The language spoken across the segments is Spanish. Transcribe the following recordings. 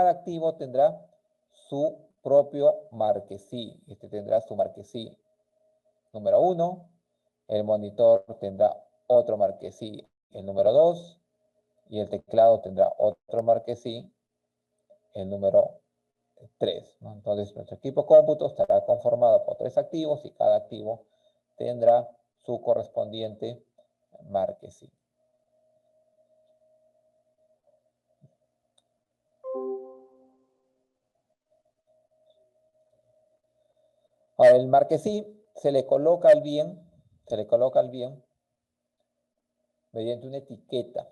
cada activo tendrá su propio marquesí. Este tendrá su marquesí número 1, el monitor tendrá otro marquesí, el número 2, y el teclado tendrá otro marquesí, el número 3, ¿no? Entonces, nuestro equipo cómputo estará conformado por 3 activos y cada activo tendrá su correspondiente marquesí. Ahora, el marquesí se le coloca al bien mediante una etiqueta.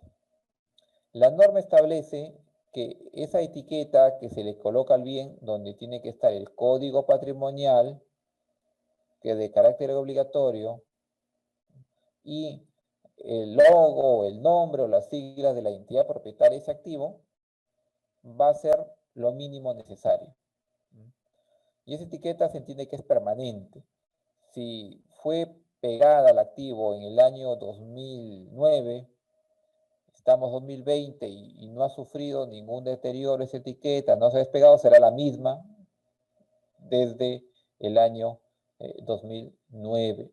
La norma establece que esa etiqueta que se le coloca al bien, donde tiene que estar el código patrimonial, que es de carácter obligatorio, y el logo, el nombre o las siglas de la entidad propietaria de ese activo, va a ser lo mínimo necesario. Y esa etiqueta se entiende que es permanente. Si fue pegada al activo en el año 2009, estamos 2020 y no ha sufrido ningún deterioro esa etiqueta, no se ha despegado, será la misma desde el año 2009.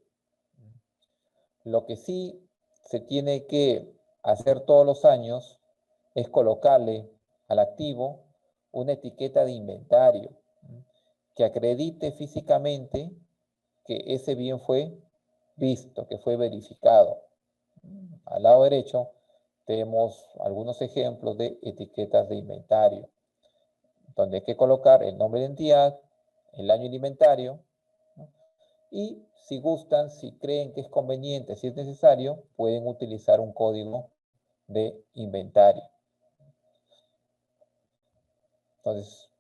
Lo que sí se tiene que hacer todos los años es colocarle al activo una etiqueta de inventario que acredite físicamente que ese bien fue visto, que fue verificado. Al lado derecho tenemos algunos ejemplos de etiquetas de inventario, donde hay que colocar el nombre de entidad, el año de inventario, ¿no? Y si gustan, si creen que es conveniente, si es necesario, pueden utilizar un código de inventario. Entonces,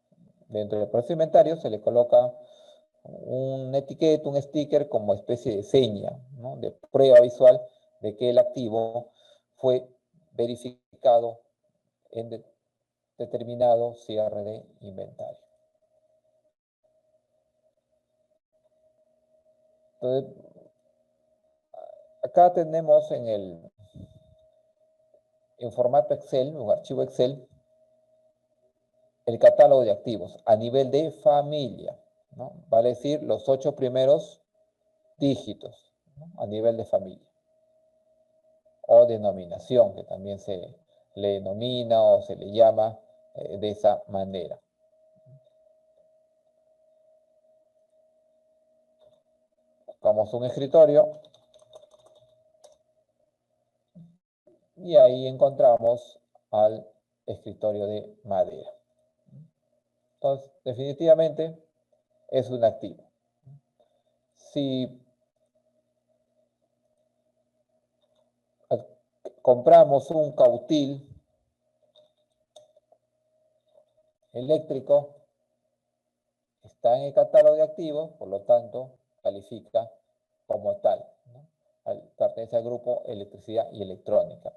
dentro del proceso de inventario se le coloca una etiqueta, un sticker como especie de seña, ¿no? De prueba visual de que el activo fue verificado en determinado cierre de inventario. Entonces, acá tenemos en formato Excel, un archivo Excel, el catálogo de activos a nivel de familia, ¿no? Vale decir los 8 primeros dígitos, ¿no? A nivel de familia. O denominación, que también se le denomina o se le llama de esa manera. Buscamos un escritorio y ahí encontramos al escritorio de madera. Entonces, definitivamente es un activo. Si compramos un cautil eléctrico, está en el catálogo de activos, por lo tanto, califica como tal, ¿no? Pertenece al grupo electricidad y electrónica.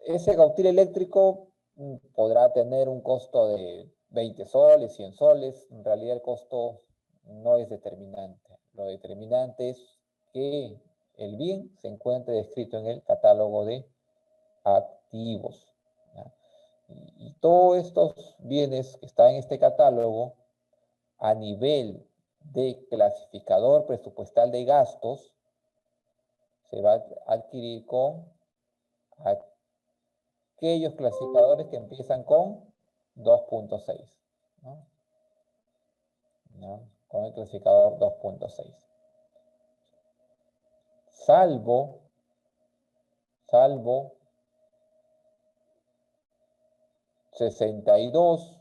Ese cautil eléctrico podrá tener un costo de 20 soles, 100 soles. En realidad el costo no es determinante. Lo determinante es que el bien se encuentre descrito en el catálogo de activos, ¿no? Y todos estos bienes que están en este catálogo, a nivel de clasificador presupuestal de gastos, se va a adquirir con aquellos clasificadores que empiezan con 2.6, ¿no? ¿No? Con el clasificador 2.6. Salvo 62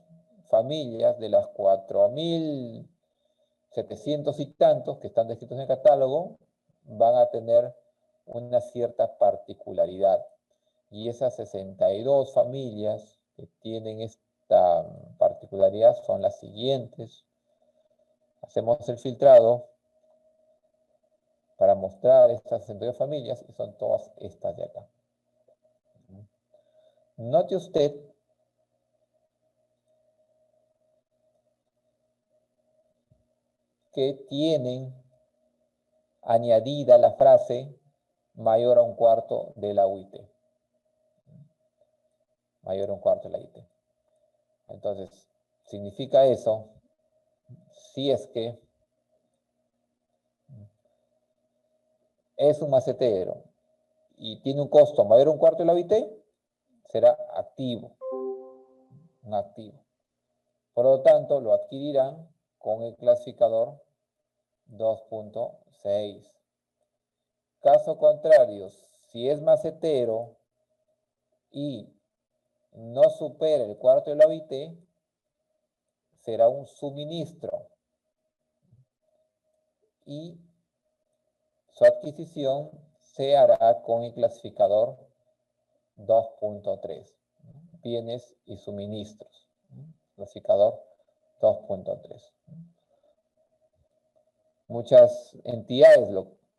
familias de las 4.700 y tantos que están descritos en el catálogo, van a tener una cierta particularidad. Y esas 62 familias que tienen esta particularidad son las siguientes. Hacemos el filtrado para mostrar estas 62 familias y son todas estas de acá. Note usted que tienen añadida la frase mayor a un cuarto de la UIT. Mayor a un cuarto de la UIT. Entonces, significa eso, si es que es un macetero y tiene un costo mayor a un cuarto de la OIT, será activo, un activo. Por lo tanto, lo adquirirán con el clasificador 2.6. Caso contrario, si es macetero y no supera el cuarto de la OIT, será un suministro y su adquisición se hará con el clasificador 2.3, bienes y suministros, clasificador 2.3. Muchas entidades,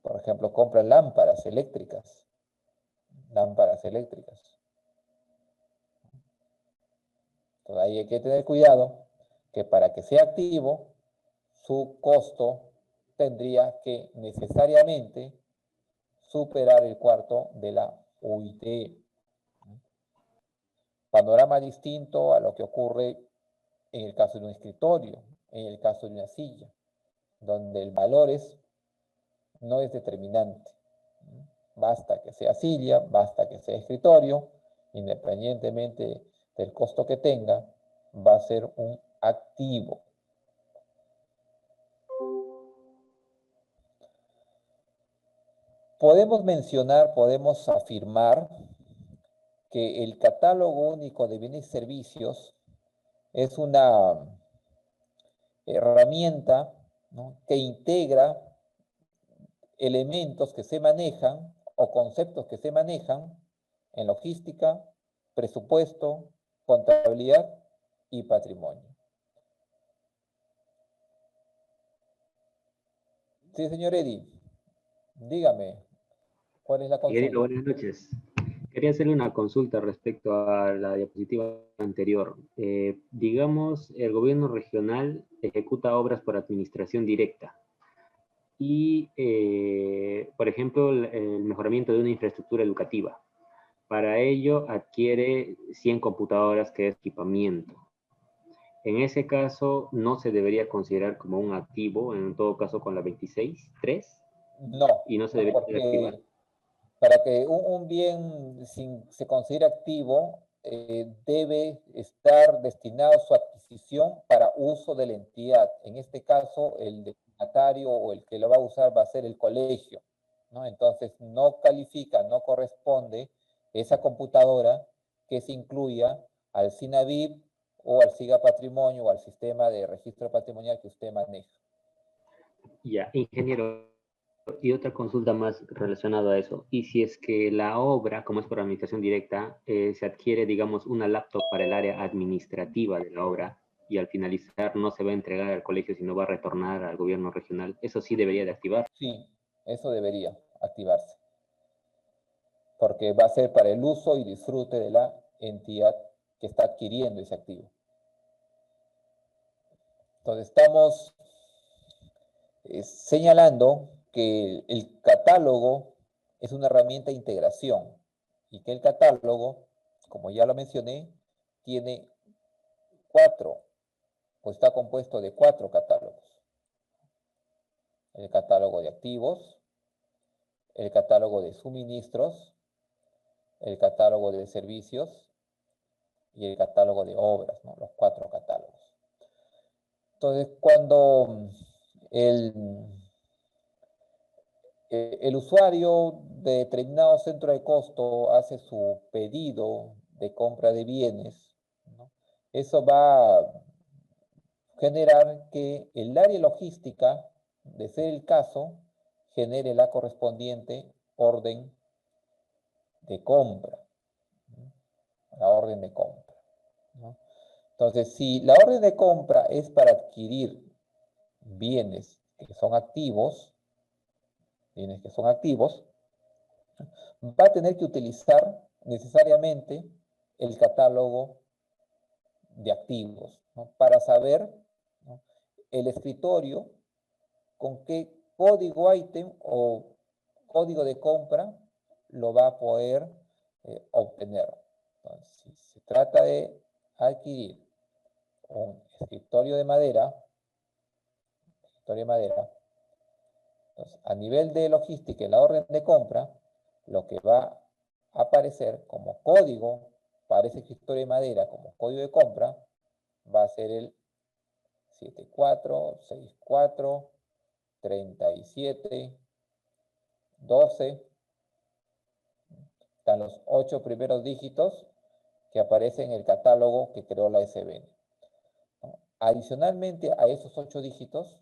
por ejemplo, compran lámparas eléctricas. Entonces ahí hay que tener cuidado que para que sea activo, su costo tendría que necesariamente superar el cuarto de la UIT. Panorama distinto a lo que ocurre en el caso de un escritorio, en el caso de una silla, donde el valor no es determinante. Basta que sea silla, basta que sea escritorio, independientemente del costo que tenga, va a ser un activo. Podemos afirmar que el catálogo único de bienes y servicios es una herramienta, ¿no?, que integra elementos que se manejan o conceptos que se manejan en logística, presupuesto, contabilidad y patrimonio. Sí, señor Eddy, dígame, ¿cuál es la Miguelito, consulta? buenas noches. Quería hacerle una consulta respecto a la diapositiva anterior. Digamos, el gobierno regional ejecuta obras por administración directa y, por ejemplo, el mejoramiento de una infraestructura educativa. Para ello adquiere 100 computadoras, que es equipamiento. En ese caso, no se debería considerar como un activo, en todo caso con la 26.3, No, y no se no, debería activar. porque para que un bien se considere activo, debe estar destinado su adquisición para uso de la entidad. En este caso, el destinatario o el que lo va a usar va a ser el colegio, ¿no? Entonces, no califica, no corresponde esa computadora que se incluya al SINAVIP o al SIGA Patrimonio o al sistema de registro patrimonial que usted maneja. Ya, ingeniero, y otra consulta más relacionada a eso. Y si es que la obra, como es por administración directa, se adquiere, digamos, una laptop para el área administrativa de la obra y al finalizar no se va a entregar al colegio, sino va a retornar al gobierno regional, ¿eso sí debería de activar? Sí, eso debería activarse, porque va a ser para el uso y disfrute de la entidad que está adquiriendo ese activo. Entonces estamos señalando que el catálogo es una herramienta de integración y que el catálogo, como ya lo mencioné, tiene está compuesto de 4 catálogos. El catálogo de activos, el catálogo de suministros, el catálogo de servicios y el catálogo de obras, ¿no? Los 4 catálogos. Entonces, cuando el usuario de determinado centro de costo hace su pedido de compra de bienes, ¿no?, eso va a generar que el área logística, de ser el caso, genere la correspondiente orden de compra, ¿no?, la orden de compra, ¿no? Entonces, si la orden de compra es para adquirir bienes que son activos, va a tener que utilizar necesariamente el catálogo de activos, ¿no?, para saber, ¿no?, el escritorio con qué código ítem o código de compra lo va a poder obtener. Entonces, si se trata de adquirir un escritorio de madera, entonces, a nivel de logística en la orden de compra, lo que va a aparecer como código para ese escritorio de madera, como código de compra, va a ser el 74643712. Están los 8 primeros dígitos que aparecen en el catálogo que creó la SBN. Adicionalmente a esos 8 dígitos,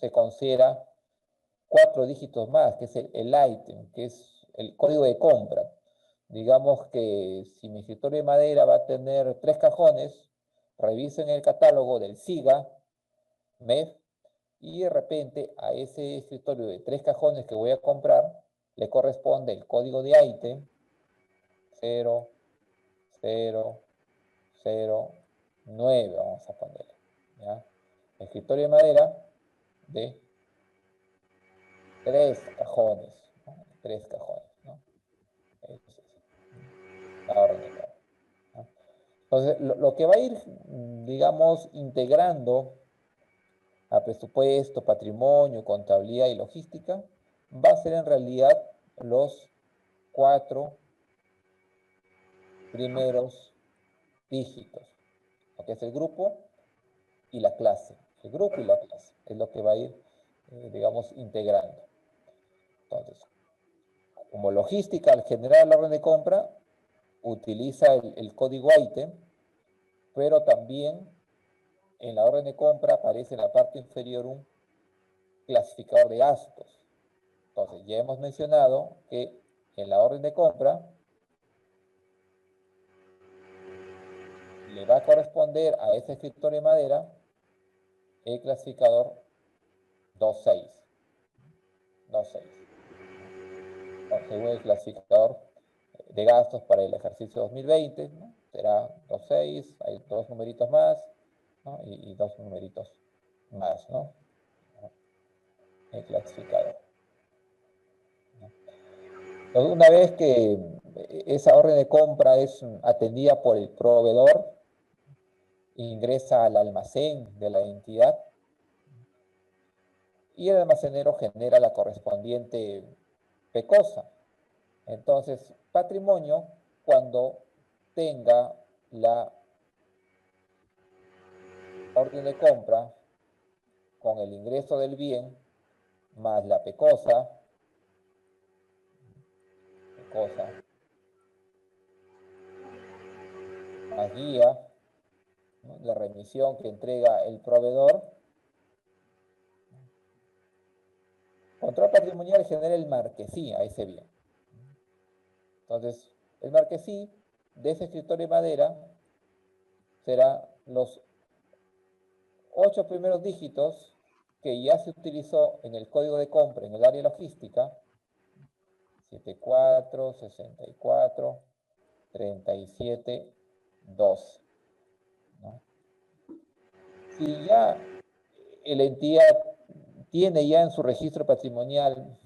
se considera 4 dígitos más, que es el item, que es el código de compra. Digamos que si mi escritorio de madera va a tener 3 cajones, revisen el catálogo del SIGA, MEF, y de repente a ese escritorio de 3 cajones que voy a comprar, le corresponde el código de item 0009, vamos a ponerle, ¿ya? Escritorio de madera de 3 cajones, ¿no? 3 cajones, ¿no? La orden de compra, ¿no? Entonces, lo que va a ir, digamos, integrando a presupuesto, patrimonio, contabilidad y logística, va a ser en realidad los 4 primeros dígitos, lo que es el grupo y la clase. El grupo y la clase es lo que va a ir, digamos, integrando. Entonces, como logística, al generar la orden de compra, utiliza el código item, pero también en la orden de compra aparece en la parte inferior un clasificador de gastos. Entonces, ya hemos mencionado que en la orden de compra le va a corresponder a ese escritorio de madera el clasificador 26. 26. Según el clasificador de gastos para el ejercicio 2020, ¿no? Será 26, hay 2 numeritos más, ¿no? y 2 numeritos más, ¿no? El clasificador. Entonces, una vez que esa orden de compra es atendida por el proveedor, ingresa al almacén de la entidad y el almacenero genera la correspondiente PECOSA. Entonces, patrimonio, cuando tenga la orden de compra con el ingreso del bien más la PECOSA, más guía, ¿no? La remisión que entrega el proveedor. Control patrimonial genera el marquesí a ese bien. Entonces, el marquesí de ese escritorio de madera será los 8 primeros dígitos que ya se utilizó en el código de compra en el área logística, 74643712, ¿no? Si ya la entidad tiene ya en su registro patrimonial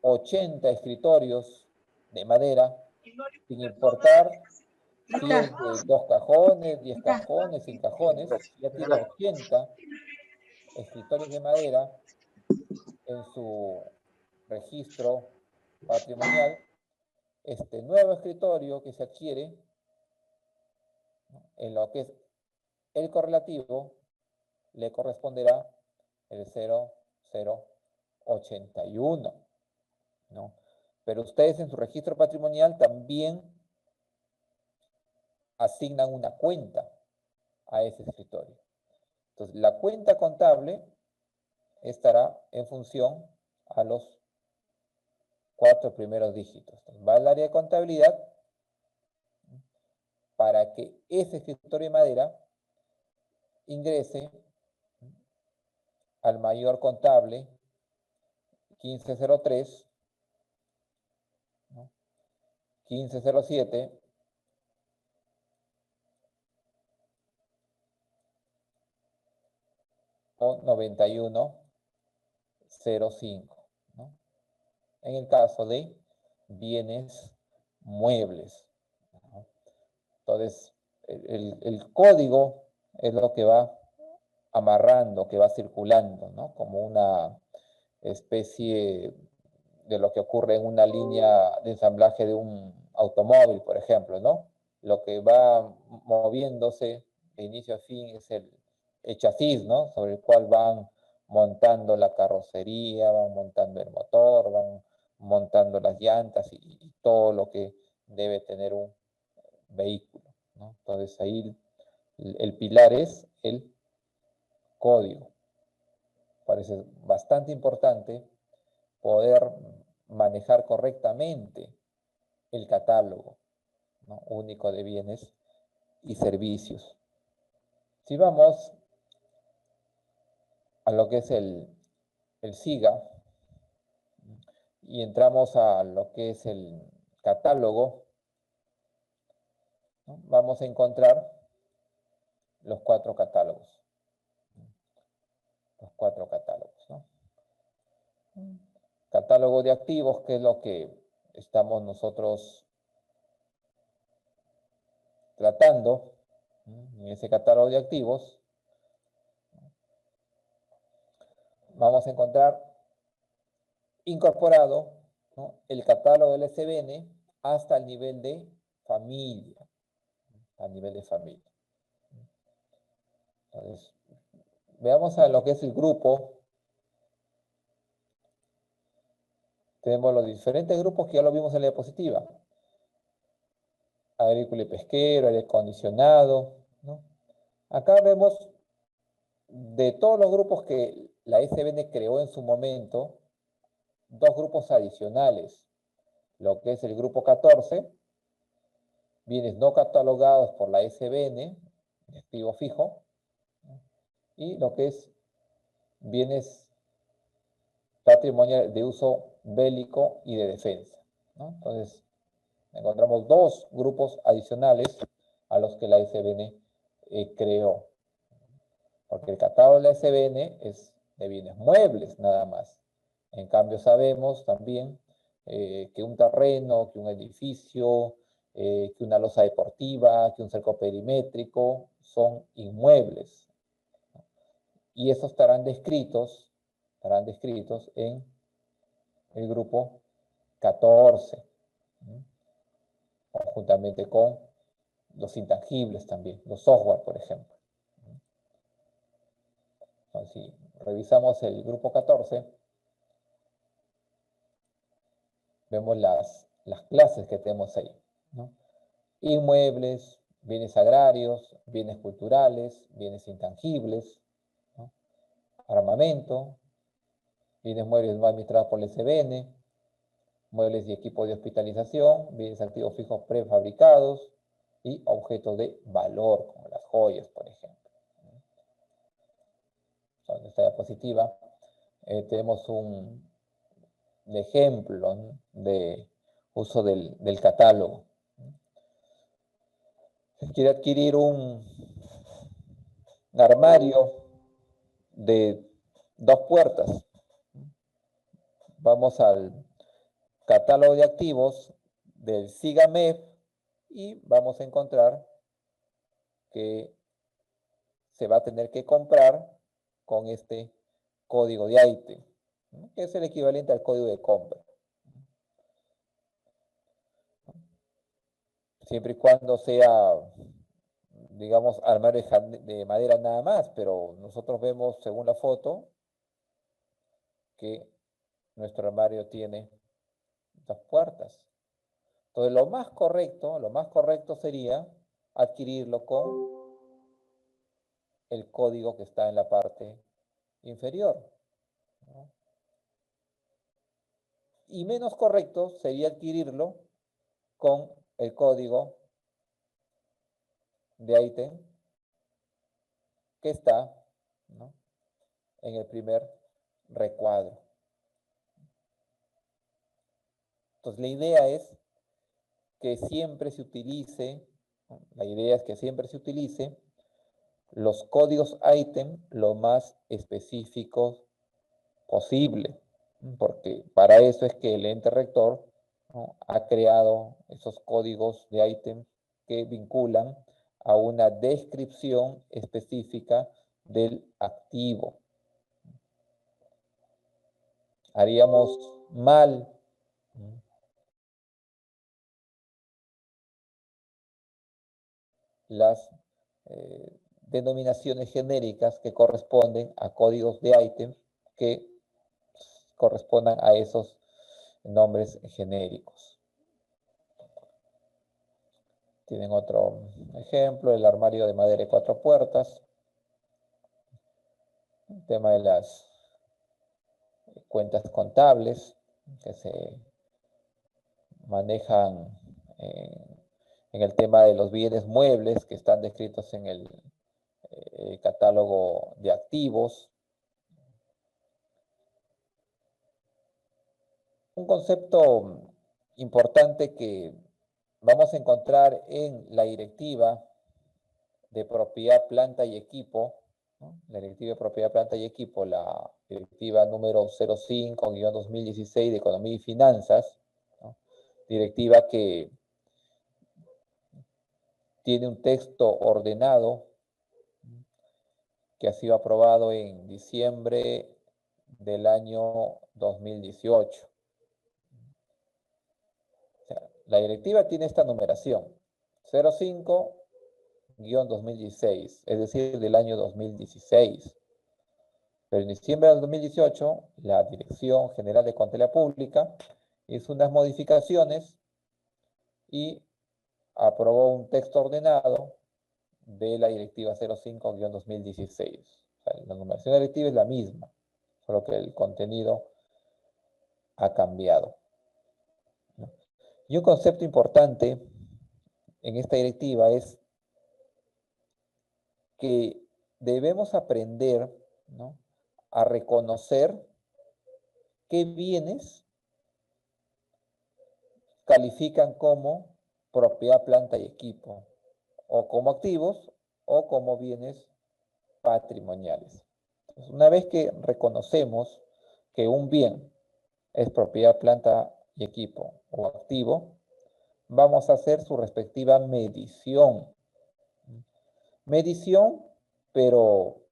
80 escritorios de madera, sin importar si es de 2 cajones, 10 cajones, 100 cajones, ya tiene 80 escritorios de madera en su registro patrimonial. Este nuevo escritorio que se adquiere, ¿no? En lo que es el correlativo, le corresponderá el 0081, ¿no? Pero ustedes en su registro patrimonial también asignan una cuenta a ese escritorio. Entonces, la cuenta contable estará en función a los 4 primeros dígitos. Entonces, va al área de contabilidad para que ese escritorio de madera ingrese al mayor contable 1503, ¿no? 1507, o 9105, ¿no? En el caso de bienes muebles, ¿no? Entonces, el código es lo que va amarrando, que va circulando, ¿no? Como una especie de lo que ocurre en una línea de ensamblaje de un automóvil, por ejemplo, ¿no? Lo que va moviéndose de inicio a fin es el chasis, ¿no? Sobre el cual van montando la carrocería, van montando el motor, van montando las llantas y todo lo que debe tener un vehículo, ¿no? Entonces ahí el pilar es el código. Parece bastante importante poder manejar correctamente el catálogo, ¿no? Único de bienes y servicios. Si vamos a lo que es el SIGA y entramos a lo que es el catálogo, ¿no? Vamos a encontrar los cuatro catálogos. Los cuatro catálogos, ¿no? Catálogo de activos, que es lo que estamos nosotros tratando, en ese catálogo de activos, vamos a encontrar incorporado, ¿no?, el catálogo del SBN hasta el nivel de familia, a nivel de familia. Entonces, veamos a lo que es el grupo. Tenemos los diferentes grupos que ya lo vimos en la diapositiva. Agrícola y pesquero, aire acondicionado, ¿no? Acá vemos de todos los grupos que la SBN creó en su momento, dos grupos adicionales. Lo que es el grupo 14, bienes no catalogados por la SBN, de activo fijo, y lo que es bienes patrimoniales de uso bélico y de defensa, ¿no? Entonces, encontramos dos grupos adicionales a los que la SBN creó, porque el catálogo de la SBN es de bienes muebles nada más. En cambio, sabemos también que un terreno, que un edificio, que una losa deportiva, que un cerco perimétrico son inmuebles. Y esos estarán descritos en el grupo 14, ¿no?, conjuntamente con los intangibles también, los software, por ejemplo. Entonces, si revisamos el grupo 14, vemos las clases que tenemos ahí, ¿no? Inmuebles, bienes agrarios, bienes culturales, bienes intangibles, ¿no? Armamento, bienes muebles no administrados por el SBN, muebles y equipos de hospitalización, bienes activos fijos prefabricados y objetos de valor, como las joyas, por ejemplo. En esta diapositiva tenemos un ejemplo, ¿no?, de uso del catálogo. Si quiere adquirir un armario de 2 puertas, vamos al catálogo de activos del SIGAMEF y vamos a encontrar que se va a tener que comprar con este código de ITEM, ¿no?, que es el equivalente al código de compra. Siempre y cuando sea, digamos, armario de madera nada más, pero nosotros vemos, según la foto, que nuestro armario tiene 2 puertas. Entonces, lo más correcto sería adquirirlo con el código que está en la parte inferior, ¿no? Y menos correcto sería adquirirlo con el código de ITEM que está, ¿no?, en el primer recuadro. Entonces, la idea es que siempre se utilice, ¿no?, los códigos ITEM lo más específicos posible, porque para eso es que el ente rector, ¿no?, ha creado esos códigos de ITEM que vinculan a una descripción específica del activo. Haríamos mal las denominaciones genéricas que corresponden a códigos de ítems que correspondan a esos nombres genéricos. Tienen otro ejemplo, el armario de madera de 4 puertas. El tema de las cuentas contables que se manejan en el tema de los bienes muebles que están descritos en el catálogo de activos. Un concepto importante que vamos a encontrar en la directiva de propiedad, planta y equipo, ¿no? La directiva de propiedad, planta y equipo, la directiva número 05-2016 de Economía y Finanzas, ¿no? Directiva que tiene un texto ordenado que ha sido aprobado en diciembre del año 2018. O sea, la directiva tiene esta numeración, 05-2016, es decir, del año 2016. Pero en diciembre del 2018, la Dirección General de Contabilidad Pública hizo unas modificaciones y aprobó un texto ordenado de la directiva 05-2016. O sea, la numeración directiva es la misma, solo que el contenido ha cambiado. Y un concepto importante en esta directiva es que debemos aprender, ¿no?, a reconocer qué bienes califican como propiedad, planta y equipo, o como activos o como bienes patrimoniales. Entonces, una vez que reconocemos que un bien es propiedad, planta y equipo o activo, vamos a hacer su respectiva medición. Medición, pero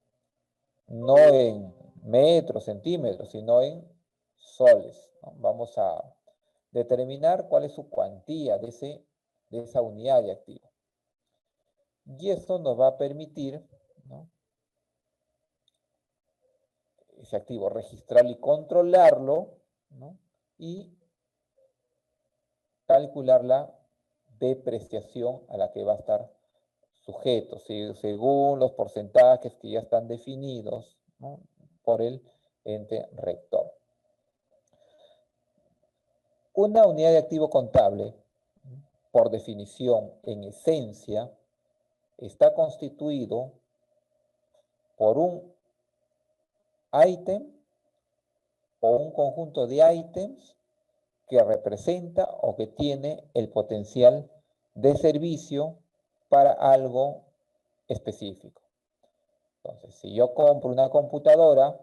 no en metros, centímetros, sino en soles, ¿no? Vamos a determinar cuál es su cuantía de esa unidad de activo. Y esto nos va a permitir, ¿no?, ese activo registrarlo y controlarlo, ¿no?, y calcular la depreciación a la que va a estar sujeto, según los porcentajes que ya están definidos, ¿no?, por el ente rector. Una unidad de activo contable, por definición, en esencia, está constituido por un ítem o un conjunto de ítems que representa o que tiene el potencial de servicio para algo específico. Entonces, si yo compro una computadora,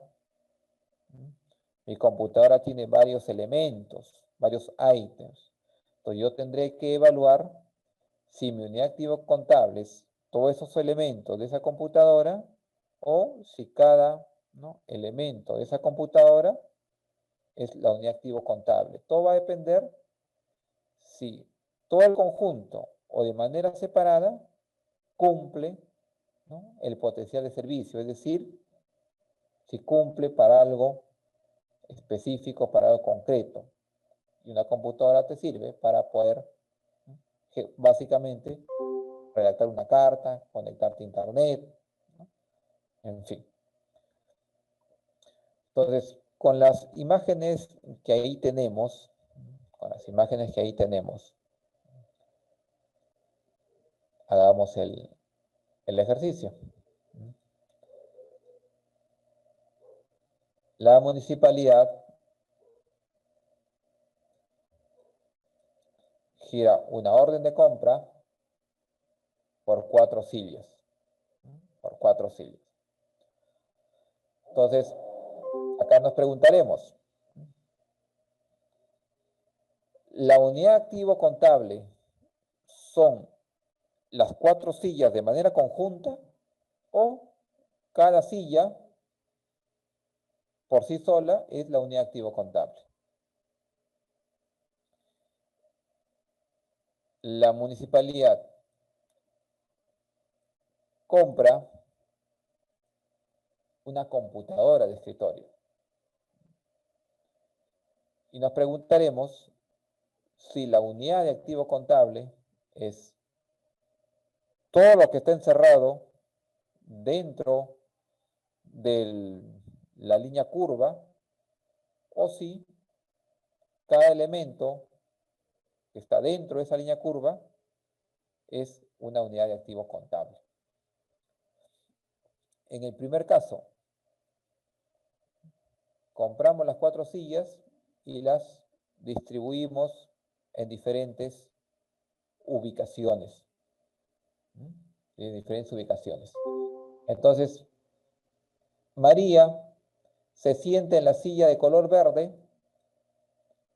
mi computadora tiene varios elementos, varios ítems. Entonces, yo tendré que evaluar si mi unidad de activos contables, todos esos elementos de esa computadora, o si cada, ¿no?, elemento de esa computadora es la unidad de activo contable. Todo va a depender si todo el conjunto o de manera separada cumple, ¿no?, el potencial de servicio, es decir, si cumple para algo específico, para algo concreto. Y una computadora te sirve para poder, ¿no?, básicamente redactar una carta, conectarte a internet, ¿no?, en fin. Entonces, con las imágenes que ahí tenemos, hagamos el ejercicio. La municipalidad gira una orden de compra por 4 sillas. Entonces, acá nos preguntaremos, ¿la unidad de activo contable son las 4 sillas de manera conjunta o cada silla por sí sola es la unidad de activo contable. La municipalidad compra una computadora de escritorio. Y nos preguntaremos si la unidad de activo contable es todo lo que está encerrado dentro de la línea curva o si cada elemento que está dentro de esa línea curva es una unidad de activo contable. En el primer caso, compramos las 4 sillas y las distribuimos en diferentes ubicaciones. En diferentes ubicaciones. Entonces, María se sienta en la silla de color verde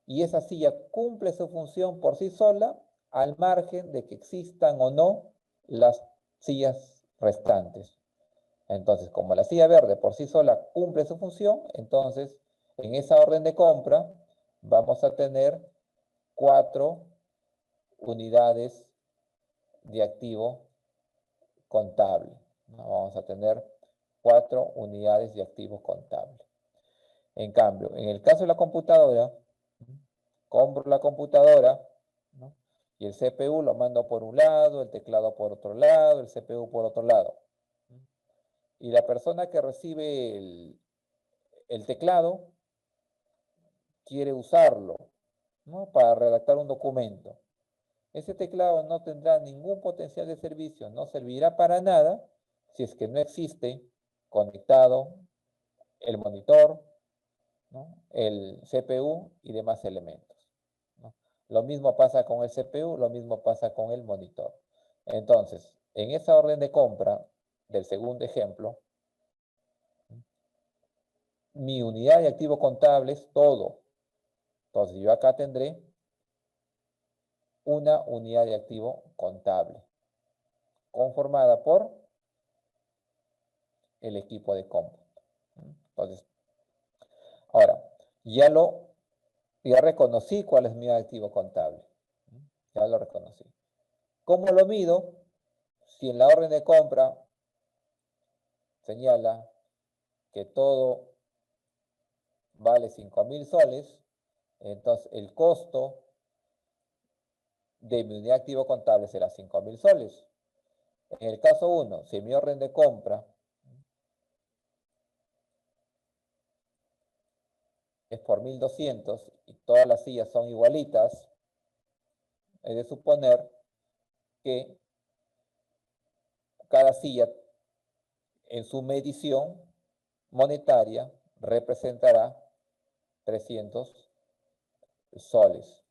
y esa silla cumple su función por sí sola al margen de que existan o no las sillas restantes. Entonces, como la silla verde por sí sola cumple su función, entonces en esa orden de compra vamos a tener 4 unidades de activo contable. Vamos a tener 4 unidades de activo contable. En cambio, en el caso de la computadora, compro la computadora, ¿no? Y el CPU lo mando por un lado, el teclado por otro lado, el CPU por otro lado. Y la persona que recibe el teclado quiere usarlo, ¿no? Para redactar un documento. Ese teclado no tendrá ningún potencial de servicio, no servirá para nada si es que no existe conectado el monitor, ¿no? El CPU y demás elementos, ¿no? Lo mismo pasa con el CPU, lo mismo pasa con el monitor. Entonces, en esa orden de compra del segundo ejemplo, mi unidad de activo contable es todo. Entonces, yo acá tendré una unidad de activo contable conformada por el equipo de cómputo. Entonces, ahora, ya reconocí cuál es mi unidad de activo contable. Ya lo reconocí. ¿Cómo lo mido? Si en la orden de compra señala que todo vale 5.000 soles, entonces el costo de mi unidad de activo contable será 5.000 soles. En el caso 1, si mi orden de compra es por 1.200 y todas las sillas son igualitas, es de suponer que cada silla en su medición monetaria representará 300 soles.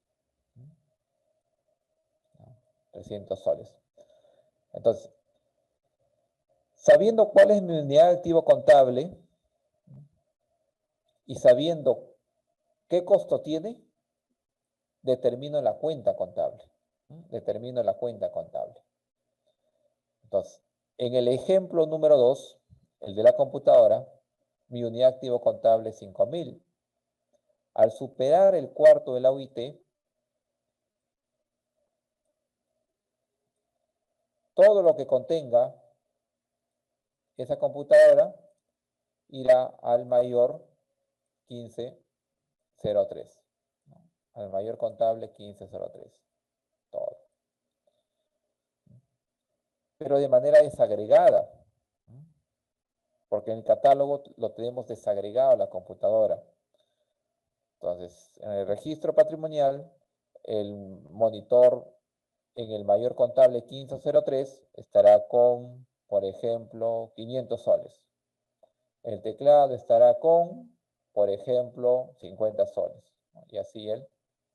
300 soles. Entonces, sabiendo cuál es mi unidad de activo contable y sabiendo qué costo tiene, determino la cuenta contable. Determino la cuenta contable. Entonces, en el ejemplo número 2, el de la computadora, mi unidad de activo contable es 5.000. Al superar el cuarto de la UIT, todo lo que contenga esa computadora irá al mayor 1503. Al mayor contable 1503. Todo. Pero de manera desagregada. Porque en el catálogo lo tenemos desagregado a la computadora. Entonces, en el registro patrimonial, el monitor en el mayor contable 1503 estará con, por ejemplo, 500 soles. El teclado estará con, por ejemplo, 50 soles. Y así el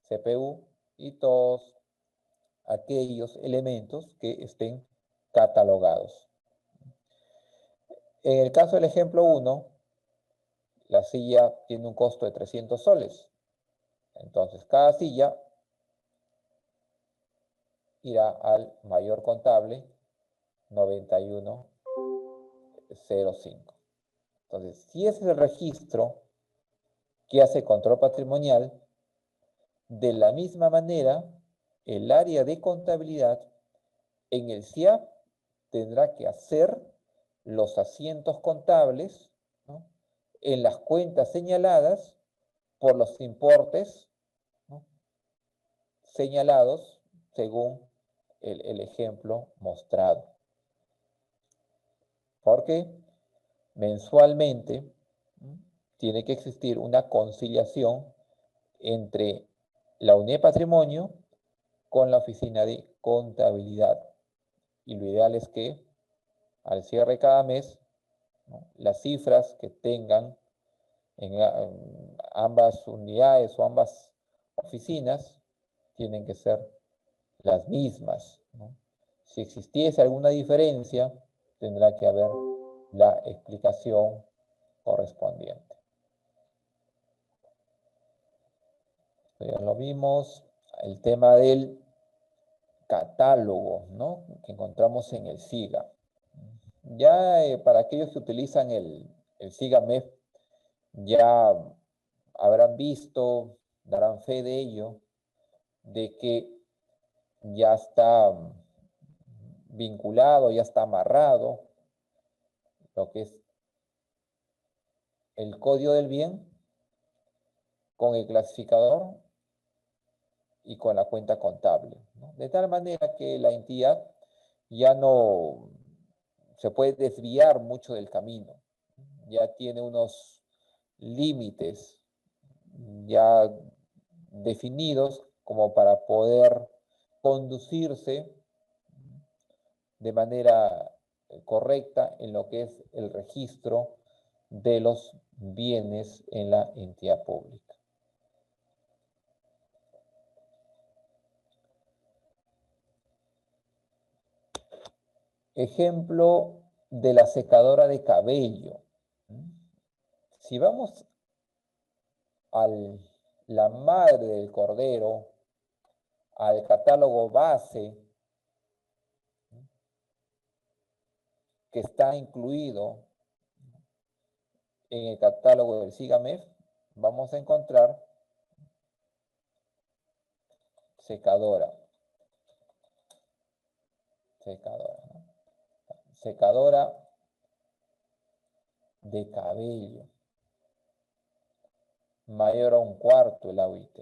CPU y todos aquellos elementos que estén catalogados. En el caso del ejemplo 1, la silla tiene un costo de 300 soles. Entonces, cada silla irá al mayor contable 9105. Entonces, si ese es el registro que hace control patrimonial, de la misma manera, el área de contabilidad en el SIAP tendrá que hacer los asientos contables, ¿no?, en las cuentas señaladas por los importes, ¿no?, señalados según el ejemplo mostrado. Porque mensualmente, ¿no?, tiene que existir una conciliación entre la unidad de patrimonio con la oficina de contabilidad. Y lo ideal es que al cierre de cada mes, ¿no?, las cifras que tengan en ambas unidades o ambas oficinas tienen que ser las mismas, ¿no? Si existiese alguna diferencia, tendrá que haber la explicación correspondiente. Ya lo vimos, el tema del catálogo, ¿no?, que encontramos en el SIGA. Ya para aquellos que utilizan el SIGA MEF, ya habrán visto, darán fe de ello, de que ya está vinculado, ya está amarrado lo que es el código del bien con el clasificador y con la cuenta contable, ¿no? De tal manera que la entidad ya no se puede desviar mucho del camino, ya tiene unos límites ya definidos como para poder conducirse de manera correcta en lo que es el registro de los bienes en la entidad pública. Ejemplo de la secadora de cabello. Si vamos a la madre del cordero, al catálogo base que está incluido en el catálogo del SIGAMEF, vamos a encontrar secadora. Secadora de cabello. Mayor a 1/4 el AUIT.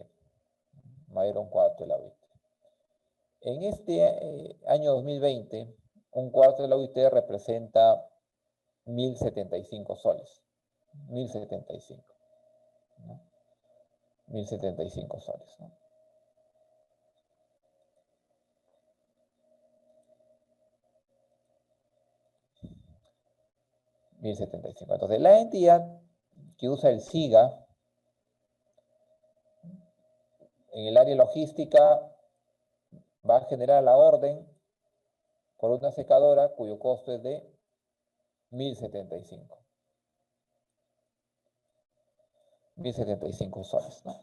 Mayor a 1/4 el AUIT. En este año 2020, 1/4 de la UIT representa 1.075 soles. 1.075. ¿No? 1.075 soles. ¿No? Entonces, la entidad que usa el SIGA en el área logística va a generar la orden por una secadora cuyo costo es de 1.075. 1.075 soles, ¿no?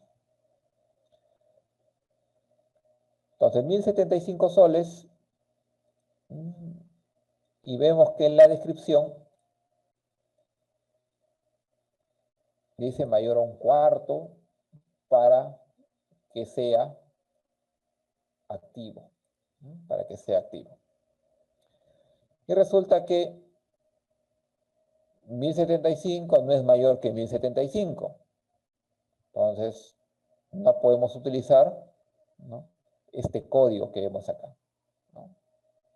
Entonces, 1.075 soles, y vemos que en la descripción dice mayor a 1/4 para que sea activo, para que sea activo. Y resulta que 1.075 no es mayor que 1.075. Entonces, no podemos utilizar, ¿no?, este código que vemos acá, ¿no?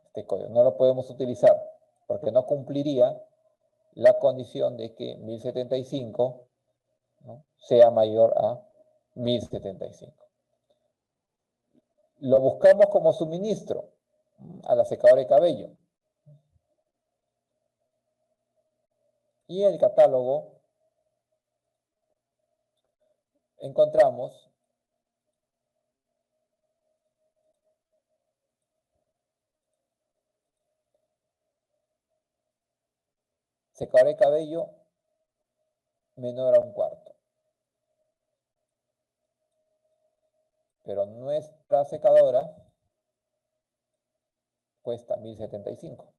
Este código no lo podemos utilizar porque no cumpliría la condición de que 1.075, ¿no?, sea mayor a 1.075. Lo buscamos como suministro a la secadora de cabello. Y en el catálogo encontramos secadora de cabello menor a 1/4. Pero nuestra secadora cuesta 1075.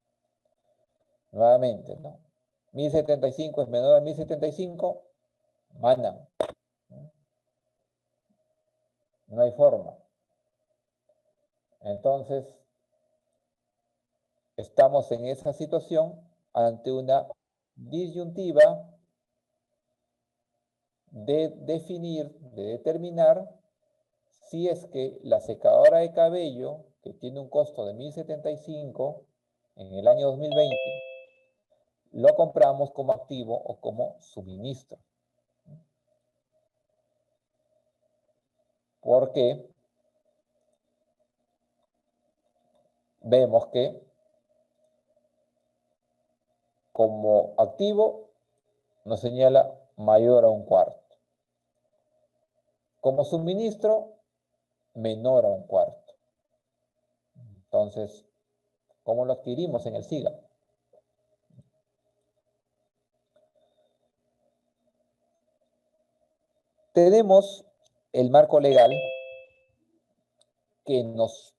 Nuevamente, ¿no? 1075 es menor a 1075, mandan. No hay forma. Entonces, estamos en esa situación ante una disyuntiva de definir, de determinar si es que la secadora de cabello, que tiene un costo de 1075 en el año 2020, lo compramos como activo o como suministro. Porque vemos que como activo nos señala mayor a un cuarto. Como suministro, menor a un cuarto. Entonces, ¿cómo lo adquirimos en el SIGA? Tenemos el marco legal que nos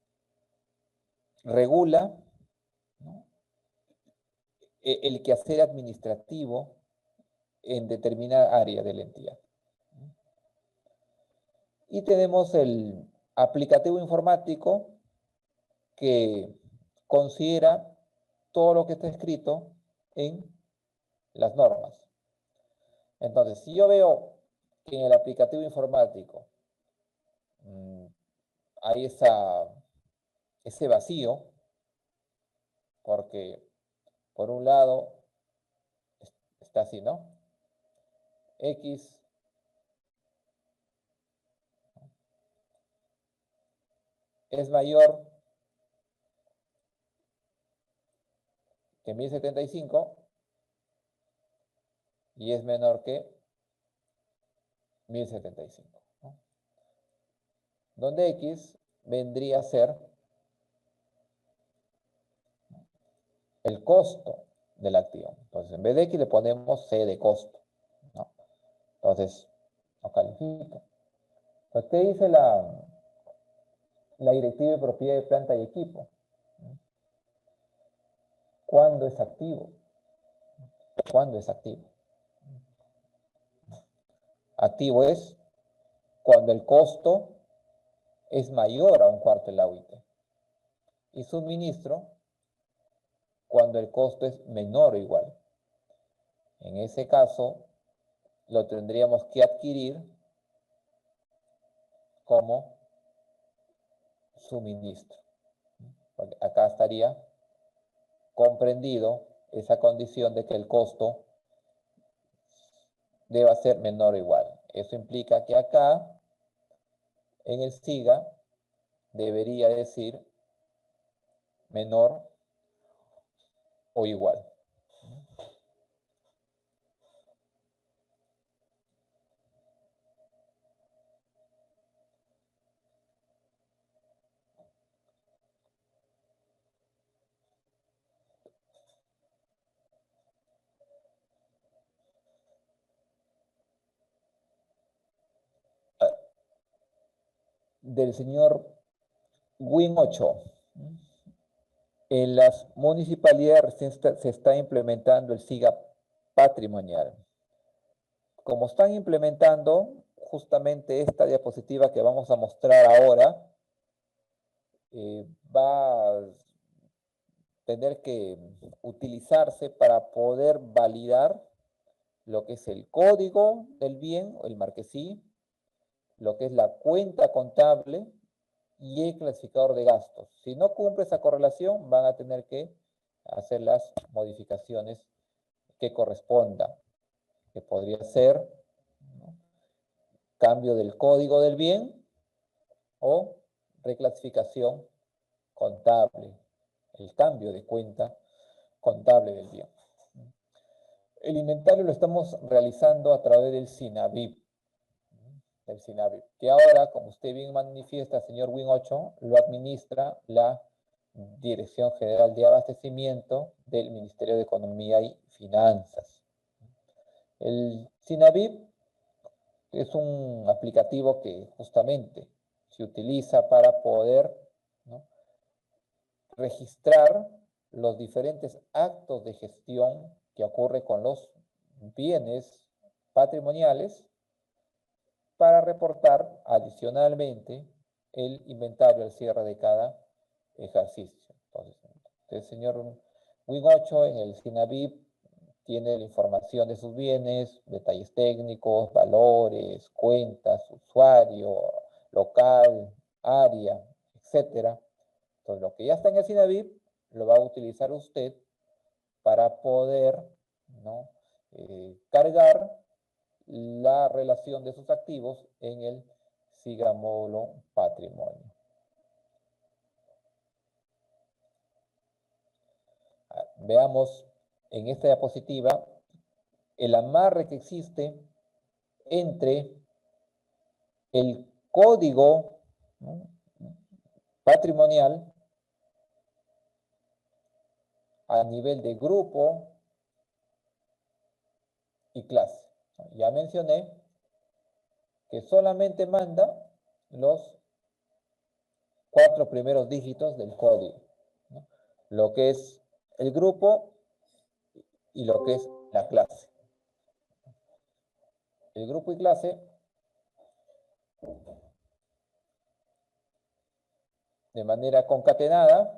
regula, ¿no?, el quehacer administrativo en determinada área de la entidad. Y tenemos el aplicativo informático que considera todo lo que está escrito en las normas. Entonces, si yo veo que en el aplicativo informático hay ese vacío, porque por un lado está así, ¿no? X es mayor que 1075 y es menor que 1075, ¿no? Donde X vendría a ser el costo del activo. Entonces, en vez de X le ponemos C de costo, ¿no? Entonces, nos califica. Entonces, ¿qué dice la directiva de propiedad de planta y equipo? ¿Cuándo es activo? ¿Cuándo es activo? Activo es cuando el costo es mayor a un cuarto de la UIT. Y suministro cuando el costo es menor o igual. En ese caso, lo tendríamos que adquirir como suministro. Porque acá estaría comprendido esa condición de que el costo deba ser menor o igual. Eso implica que acá, en el SIGA, debería decir menor o igual. Del señor Win 8. En las municipalidades se está implementando el SIGA patrimonial. Como están implementando justamente esta diapositiva que vamos a mostrar ahora, va a tener que utilizarse para poder validar lo que es el código del bien, o el marquesí, lo que es la cuenta contable y el clasificador de gastos. Si no cumple esa correlación, van a tener que hacer las modificaciones que correspondan, que podría ser, ¿no?, cambio del código del bien o reclasificación contable, el cambio de cuenta contable del bien. El inventario lo estamos realizando a través del SINAVIP, que ahora, como usted bien manifiesta, señor Win 8, lo administra la Dirección General de Abastecimiento del Ministerio de Economía y Finanzas. El SINAVIP es un aplicativo que justamente se utiliza para poder, ¿no?, registrar los diferentes actos de gestión que ocurre con los bienes patrimoniales para reportar adicionalmente el inventario al cierre de cada ejercicio. Entonces, el señor Win 8 en el SINAVIP tiene la información de sus bienes, detalles técnicos, valores, cuentas, usuario, local, área, etc. Entonces, lo que ya está en el SINAVIP lo va a utilizar usted para poder, ¿no?, cargar la relación de sus activos en el SIGA módulo patrimonio. Veamos en esta diapositiva el amarre que existe entre el código, ¿no?, patrimonial a nivel de grupo y clase. Ya mencioné que solamente manda los 4 primeros dígitos del código, ¿no?, lo que es el grupo y lo que es la clase. El grupo y clase de manera concatenada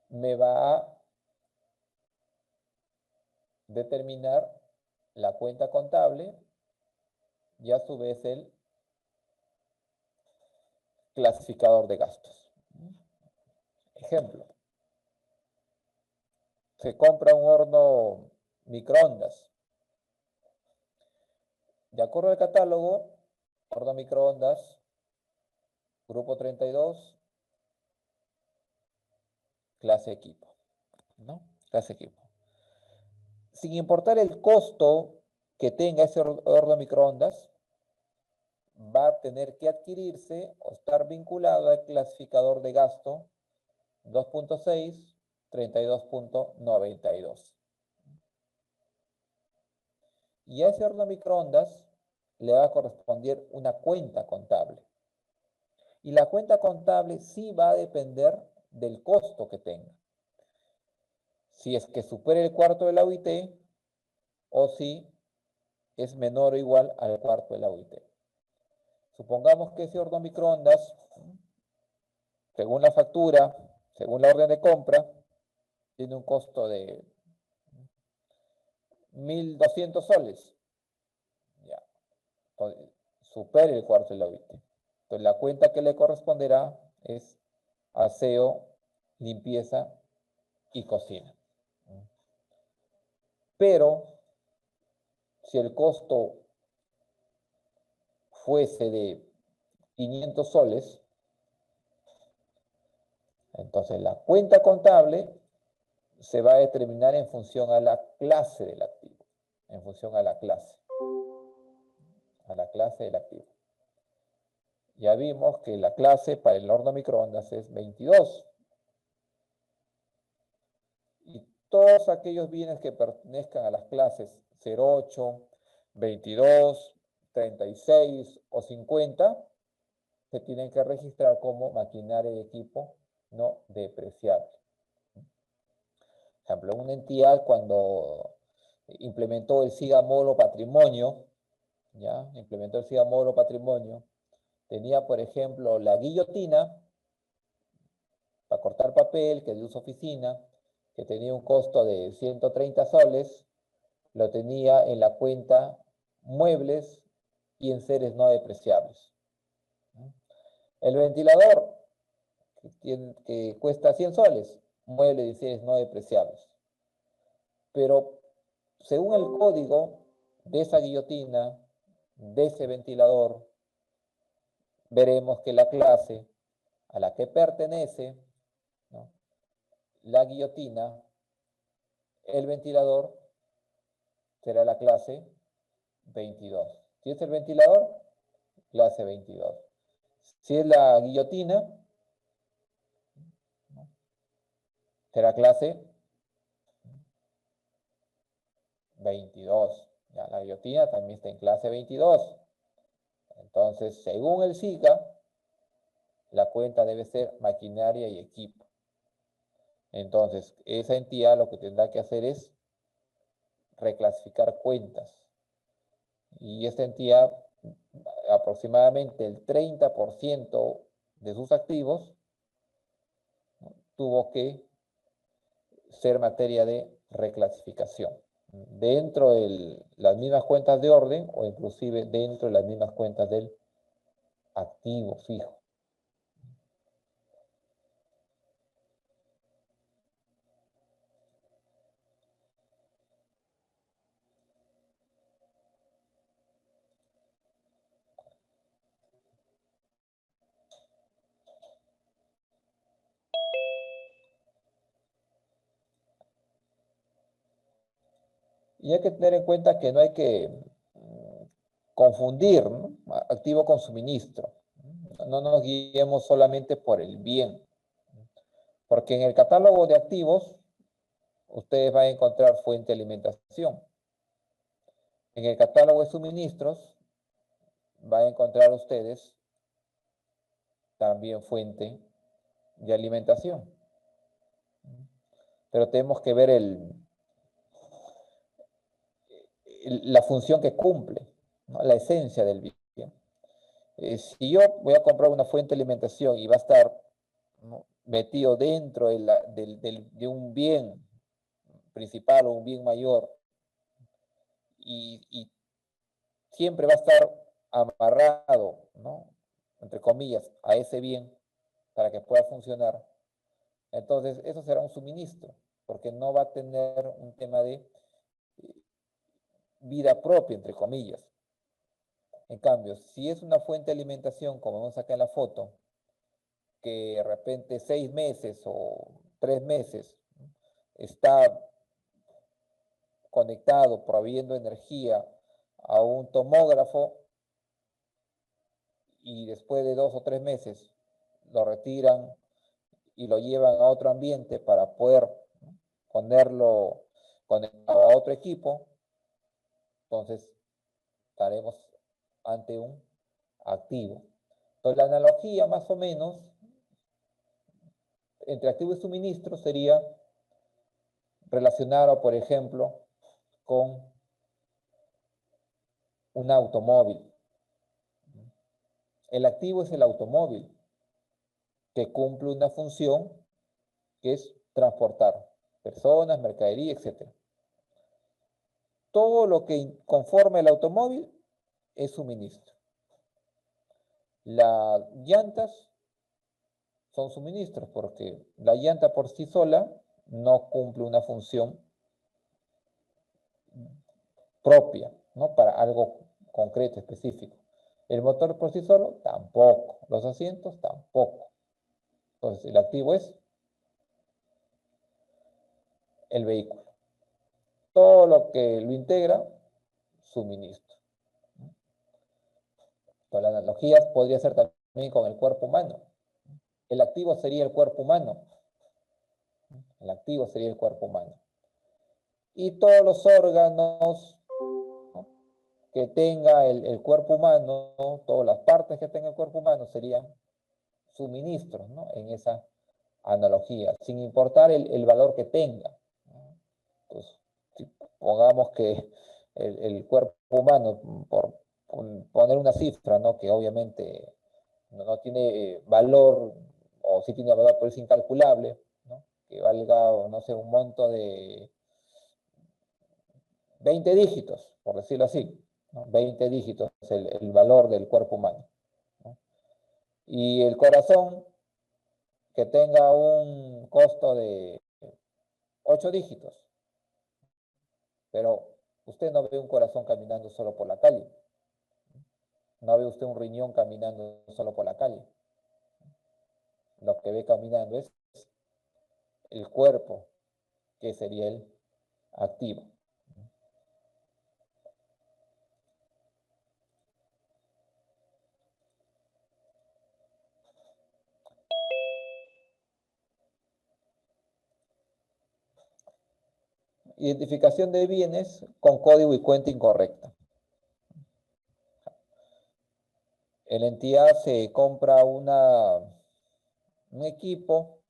me va a determinar la cuenta contable y a su vez el clasificador de gastos. Ejemplo, se compra un horno microondas. De acuerdo al catálogo, horno microondas, grupo 32, clase equipo, ¿no? Clase equipo. Sin importar el costo que tenga ese horno microondas, va a tener que adquirirse o estar vinculado al clasificador de gasto 2.6, 32.92. Y a ese horno microondas le va a corresponder una cuenta contable. Y la cuenta contable sí va a depender del costo que tenga. Si es que supere el cuarto de la UIT o si es menor o igual al cuarto de la UIT. Supongamos que ese horno microondas, según la factura, según la orden de compra, tiene un costo de 1.200 soles. Ya. Entonces, supere el cuarto de la UIT. Entonces, la cuenta que le corresponderá es aseo, limpieza y cocina. Pero, si el costo fuese de 500 soles, entonces la cuenta contable se va a determinar en función a la clase del activo, en función a la clase del activo. Ya vimos que la clase para el horno microondas es 22. Y todos aquellos bienes que pertenezcan a las clases 08, 22, 36 o 50 se tienen que registrar como maquinaria y equipo no depreciable. Por ejemplo, una entidad cuando implementó el SIGA módulo patrimonio, ¿ya? Implementó el SIGA módulo patrimonio, tenía, por ejemplo, la guillotina para cortar papel, que es de uso oficina, que tenía un costo de 130 soles, lo tenía en la cuenta muebles y enseres no depreciables. El ventilador, que cuesta 100 soles, muebles y enseres no depreciables. Pero según el código de esa guillotina, de ese ventilador, veremos que la clase a la que pertenece, ¿no?, la guillotina, el ventilador, será la clase 22. Si es el ventilador, clase 22. Si es la guillotina, ¿no?, será clase 22. Ya, la guillotina también está en clase 22. Entonces, según el SIGA, la cuenta debe ser maquinaria y equipo. Entonces, esa entidad lo que tendrá que hacer es reclasificar cuentas. Y esta entidad, aproximadamente el 30% de sus activos, ¿no?, tuvo que ser materia de reclasificación dentro de las mismas cuentas de orden o inclusive dentro de las mismas cuentas del activo fijo. Y hay que tener en cuenta que no hay que confundir, ¿no?, activo con suministro. No nos guiemos solamente por el bien, porque en el catálogo de activos ustedes van a encontrar fuente de alimentación. En el catálogo de suministros van a encontrar ustedes también fuente de alimentación. Pero tenemos que ver la función que cumple, ¿no?, la esencia del bien. Si yo voy a comprar una fuente de alimentación y va a estar, ¿no?, metido dentro de un bien principal o un bien mayor, y siempre va a estar amarrado, ¿no?, entre comillas, a ese bien para que pueda funcionar, entonces eso será un suministro, porque no va a tener un tema de vida propia, entre comillas. En cambio, si es una fuente de alimentación, como vemos acá en la foto, que de repente 6 meses o 3 meses, ¿no?, está conectado, proveyendo energía a un tomógrafo, y después de 2 o 3 meses lo retiran y lo llevan a otro ambiente para poder, ¿no?, ponerlo conectado a otro equipo, entonces estaremos ante un activo. Entonces la analogía más o menos entre activo y suministro sería relacionarlo, por ejemplo, con un automóvil. El activo es el automóvil, que cumple una función que es transportar personas, mercadería, etc. Todo lo que conforma el automóvil es suministro. Las llantas son suministros porque la llanta por sí sola no cumple una función propia, ¿no?, para algo concreto, específico. El motor por sí solo tampoco. Los asientos tampoco. Entonces, el activo es el vehículo. Todo lo que lo integra, suministro. Entonces, la analogía podría ser también con el cuerpo humano. El activo sería el cuerpo humano. El activo sería el cuerpo humano. Y todos los órganos, ¿no?, que tenga el cuerpo humano, ¿no?, todas las partes que tenga el cuerpo humano serían suministros, ¿no?, en esa analogía, sin importar el valor que tenga. Pues, si pongamos que el cuerpo humano, por poner una cifra, ¿no?, que obviamente no tiene valor, o sí tiene valor, pero es incalculable, ¿no?, que valga, no sé, un monto de 20 dígitos, por decirlo así, ¿no? 20 dígitos es el valor del cuerpo humano, ¿no? Y el corazón, que tenga un costo de 8 dígitos, pero usted no ve un corazón caminando solo por la calle, no ve usted un riñón caminando solo por la calle. Lo que ve caminando es el cuerpo, que sería el activo. Identificación de bienes con código y cuenta incorrecta. En la entidad se compra una un equipo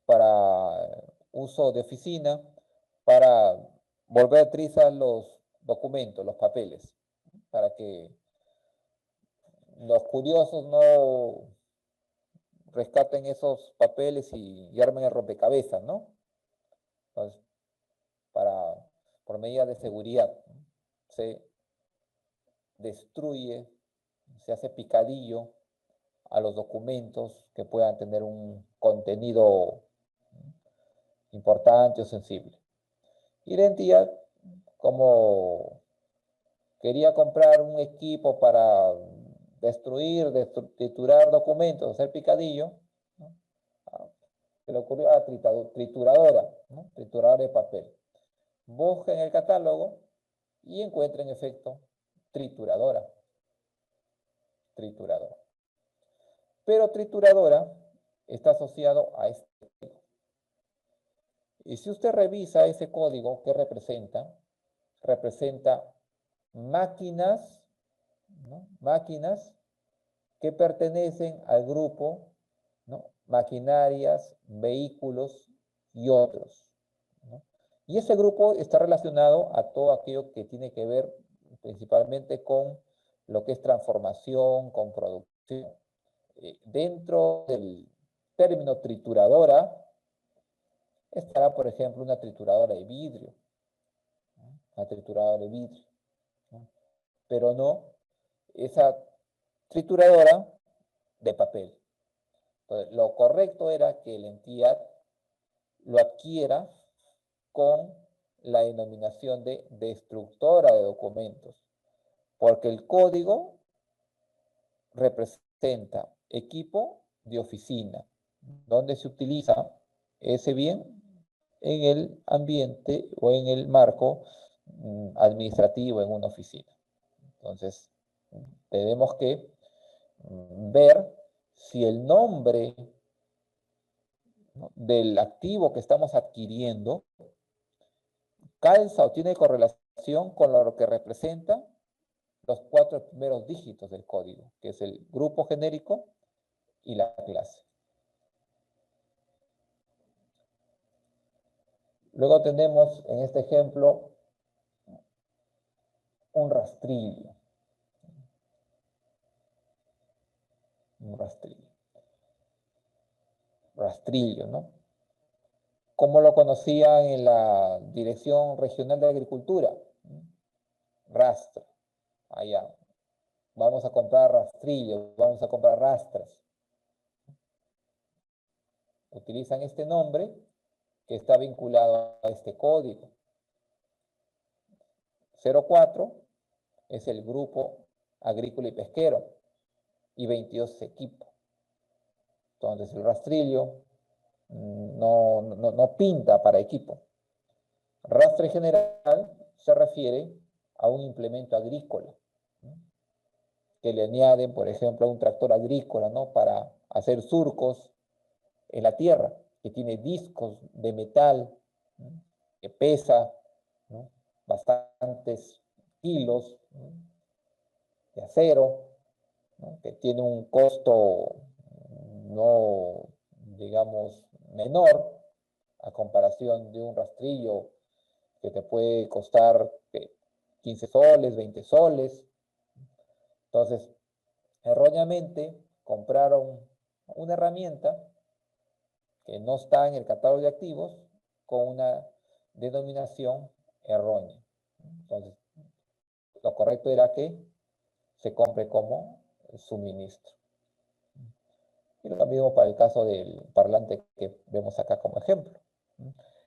para uso de oficina, para volver trizas los documentos, los papeles, para que los curiosos no rescaten esos papeles y armen el rompecabezas, ¿no? Entonces, por medida de seguridad, se destruye, se hace picadillo a los documentos que puedan tener un contenido importante o sensible. Identidad, como quería comprar un equipo para destruir, triturar documentos, hacer picadillo, ¿no? Se le ocurrió a trituradora, ¿no? Trituradora de papel. Busca en el catálogo y encuentra en efecto trituradora. Trituradora. Pero trituradora está asociado a este código. Y si usted revisa ese código, ¿qué representa? Representa máquinas, ¿no? Máquinas que pertenecen al grupo, ¿no? Maquinarias, vehículos y otros, ¿no? Y ese grupo está relacionado a todo aquello que tiene que ver principalmente con lo que es transformación, con producción. Dentro del término trituradora estará, por ejemplo, una trituradora de vidrio, ¿no? Una trituradora de vidrio, ¿no? Pero no esa trituradora de papel. Entonces, lo correcto era que la entidad lo adquiera con la denominación de destructora de documentos, porque el código representa equipo de oficina, donde se utiliza ese bien en el ambiente o en el marco administrativo en una oficina. Entonces, tenemos que ver si el nombre, ¿no?, del activo que estamos adquiriendo calza o tiene correlación con lo que representa los 4 primeros dígitos del código, que es el grupo genérico y la clase. Luego tenemos en este ejemplo un rastrillo. Un rastrillo. Rastrillo, ¿no? ¿Cómo lo conocían en la Dirección Regional de Agricultura? Rastro. Allá. Vamos a comprar rastrillos, vamos a comprar rastras. Utilizan este nombre que está vinculado a este código. 04 es el grupo agrícola y pesquero y 22 es equipo. Entonces el rastrillo no pinta para equipo. Rastre general se refiere a un implemento agrícola, ¿no?, que le añaden, por ejemplo, a un tractor agrícola, ¿no?, para hacer surcos en la tierra, que tiene discos de metal, ¿no?, que pesa, ¿no?, bastantes kilos, ¿no?, de acero, ¿no?, que tiene un costo no, digamos, menor a comparación de un rastrillo que te puede costar 15 soles, 20 soles. Entonces, erróneamente compraron una herramienta que no está en el catálogo de activos con una denominación errónea. Entonces, lo correcto era que se compre como suministro. Y lo mismo para el caso del parlante que vemos acá como ejemplo.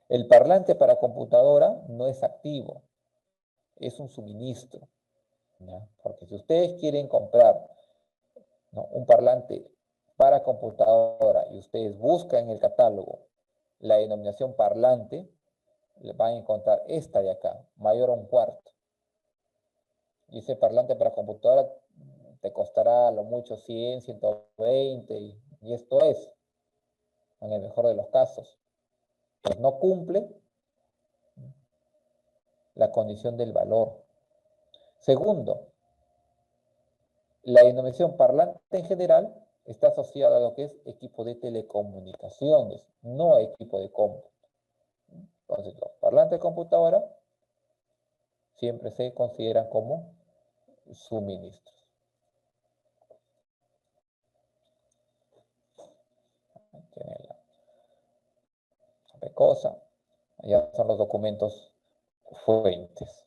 El parlante para computadora no es activo, es un suministro, ¿ya? Porque si ustedes quieren comprar, ¿no?, un parlante para computadora y ustedes buscan en el catálogo la denominación parlante, van a encontrar esta de acá, mayor a 1/4. Y ese parlante para computadora te costará a lo mucho 100, 120, y esto es, en el mejor de los casos, pues no cumple la condición del valor. Segundo, la denominación parlante en general está asociado a lo que es equipo de telecomunicaciones, no a equipo de cómputo. Entonces, los parlantes de computadora siempre se consideran como suministros. Ahí tiene la cosa. Allá son los documentos fuentes.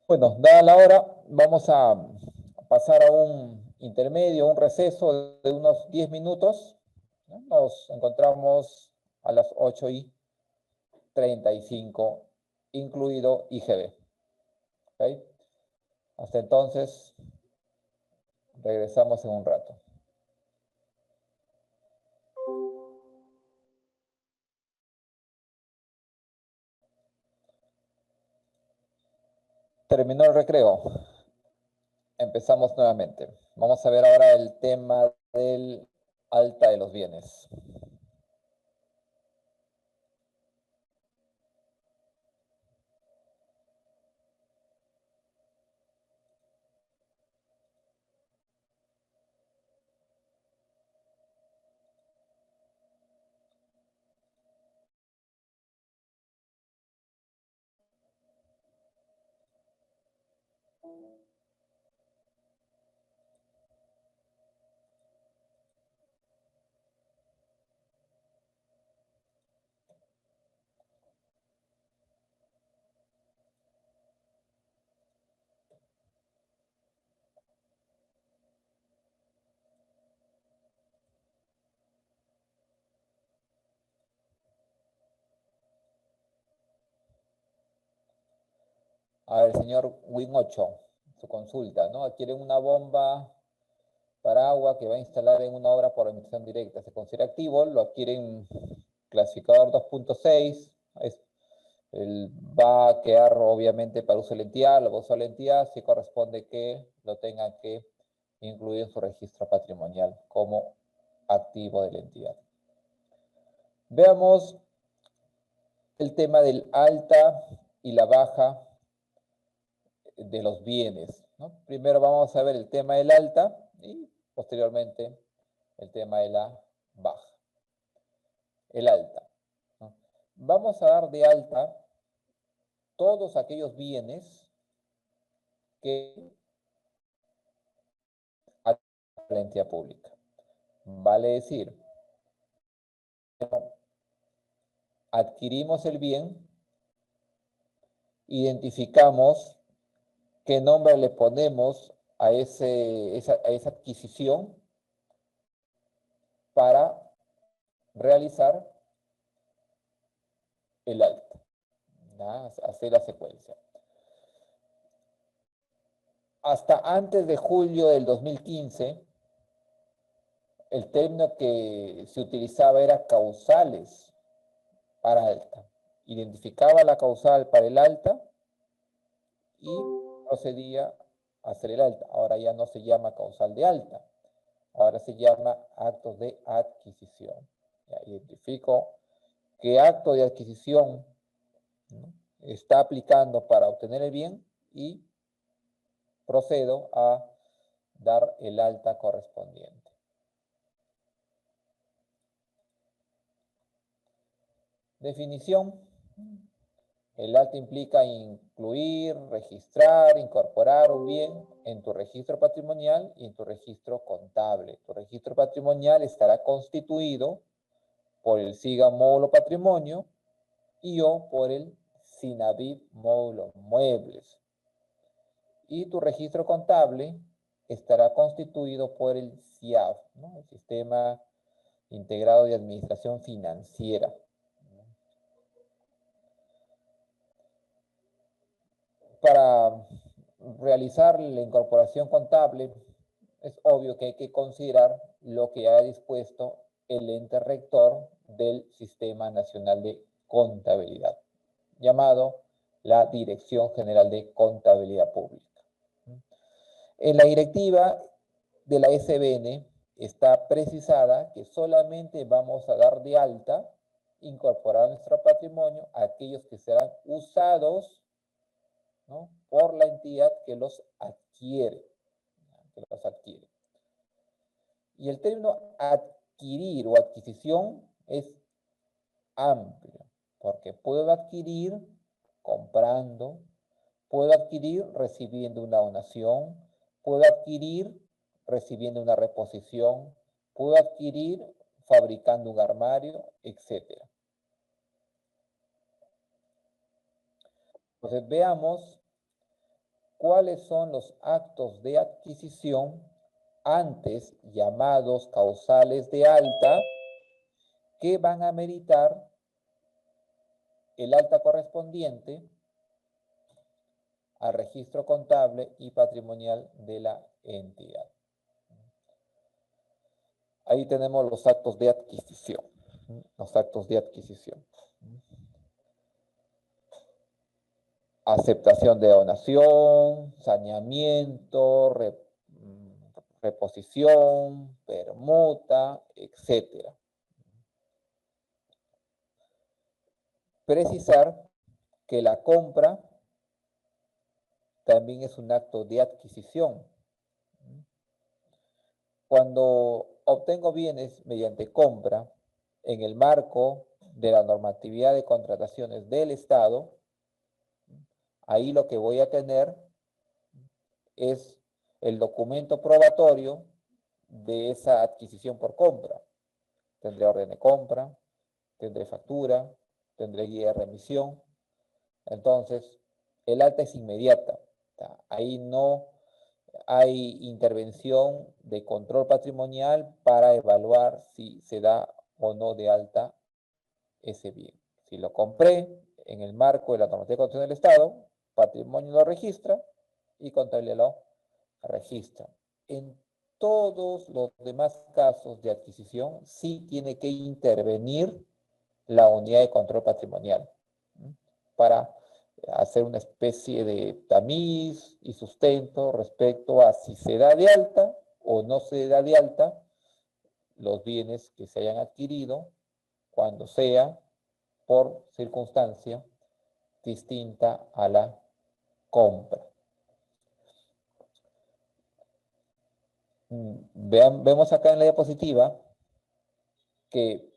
Bueno, dada la hora, vamos a pasar a un intermedio, un receso de unos 10 minutos. ¿No? Nos encontramos a las 8:35, incluido IGB. ¿Okay? Hasta entonces, regresamos en un rato. Terminó el recreo. Empezamos nuevamente. Vamos a ver ahora el tema del alta de los bienes. A ver, señor Win 8, su consulta, ¿no? Quieren una bomba para agua que va a instalar en una obra por emisión directa. Se considera activo, lo adquieren clasificador 2.6, va a quedar obviamente para uso de la entidad, lo uso de la entidad, sí corresponde que lo tengan que incluir en su registro patrimonial como activo de la entidad. Veamos el tema del alta y la baja de los bienes, ¿no? Primero vamos a ver el tema del alta y posteriormente el tema de la baja. El alta, ¿no? Vamos a dar de alta todos aquellos bienes que a la entidad pública. Vale decir, adquirimos el bien, identificamos qué nombre le ponemos a esa adquisición para realizar el alta, ¿no? Hacer la secuencia. Hasta antes de julio del 2015, el término que se utilizaba era causales para alta. Identificaba la causal para el alta y procedía a hacer el alta. Ahora ya no se llama causal de alta, ahora se llama actos de adquisición. Ya identifico qué acto de adquisición, ¿no?, está aplicando para obtener el bien y procedo a dar el alta correspondiente. Definición. El alta implica incluir, registrar, incorporar un bien en tu registro patrimonial y en tu registro contable. Tu registro patrimonial estará constituido por el SIGA módulo patrimonio y o por el SINAVIP módulo muebles. Y tu registro contable estará constituido por el SIAF, ¿no?, el Sistema Integrado de Administración Financiera. Para realizar la incorporación contable, es obvio que hay que considerar lo que haya dispuesto el ente rector del Sistema Nacional de Contabilidad, llamado la Dirección General de Contabilidad Pública. En la directiva de la SBN está precisada que solamente vamos a dar de alta, incorporar a nuestro patrimonio, aquellos que serán usados, ¿no?, por la entidad que los adquiere. Y el término adquirir o adquisición es amplio, porque puedo adquirir comprando, puedo adquirir recibiendo una donación, puedo adquirir recibiendo una reposición, puedo adquirir fabricando un armario, etc. Entonces veamos cuáles son los actos de adquisición antes llamados causales de alta que van a meritar el alta correspondiente al registro contable y patrimonial de la entidad. Ahí tenemos los actos de adquisición. Los actos de adquisición. Aceptación de donación, saneamiento, reposición, permuta, etc. Precisar que la compra también es un acto de adquisición. Cuando obtengo bienes mediante compra en el marco de la normatividad de contrataciones del Estado, ahí lo que voy a tener es el documento probatorio de esa adquisición por compra. Tendré orden de compra, tendré factura, tendré guía de remisión. Entonces, el alta es inmediata. Ahí no hay intervención de control patrimonial para evaluar si se da o no de alta ese bien. Si lo compré en el marco de la normativa de control del Estado, patrimonio lo registra y contabilidad lo registra. En todos los demás casos de adquisición sí tiene que intervenir la unidad de control patrimonial para hacer una especie de tamiz y sustento respecto a si se da de alta o no se da de alta los bienes que se hayan adquirido cuando sea por circunstancia distinta a la compra. Vemos acá en la diapositiva que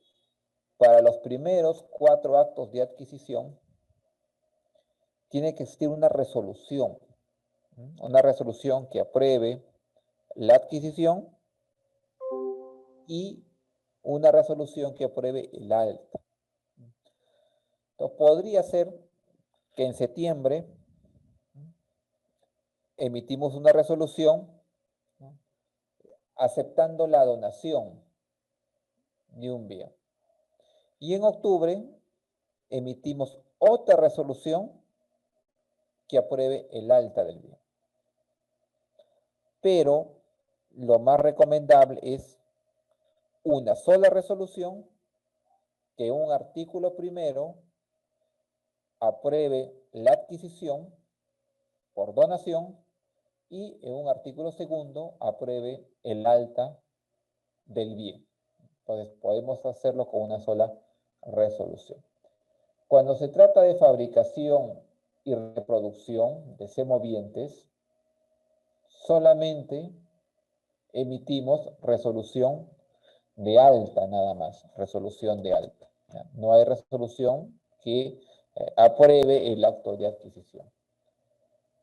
para los primeros 4 actos de adquisición tiene que existir una resolución que apruebe la adquisición y una resolución que apruebe el alta. Entonces, podría ser que en septiembre emitimos una resolución, ¿no?, aceptando la donación de un bien. Y en octubre emitimos otra resolución que apruebe el alta del bien. Pero lo más recomendable es una sola resolución que un artículo primero apruebe la adquisición por donación y en un artículo segundo apruebe el alta del bien. Entonces podemos hacerlo con una sola resolución. Cuando se trata de fabricación y reproducción de semovientes, solamente emitimos resolución de alta nada más, resolución de alta. No hay resolución que apruebe el acto de adquisición.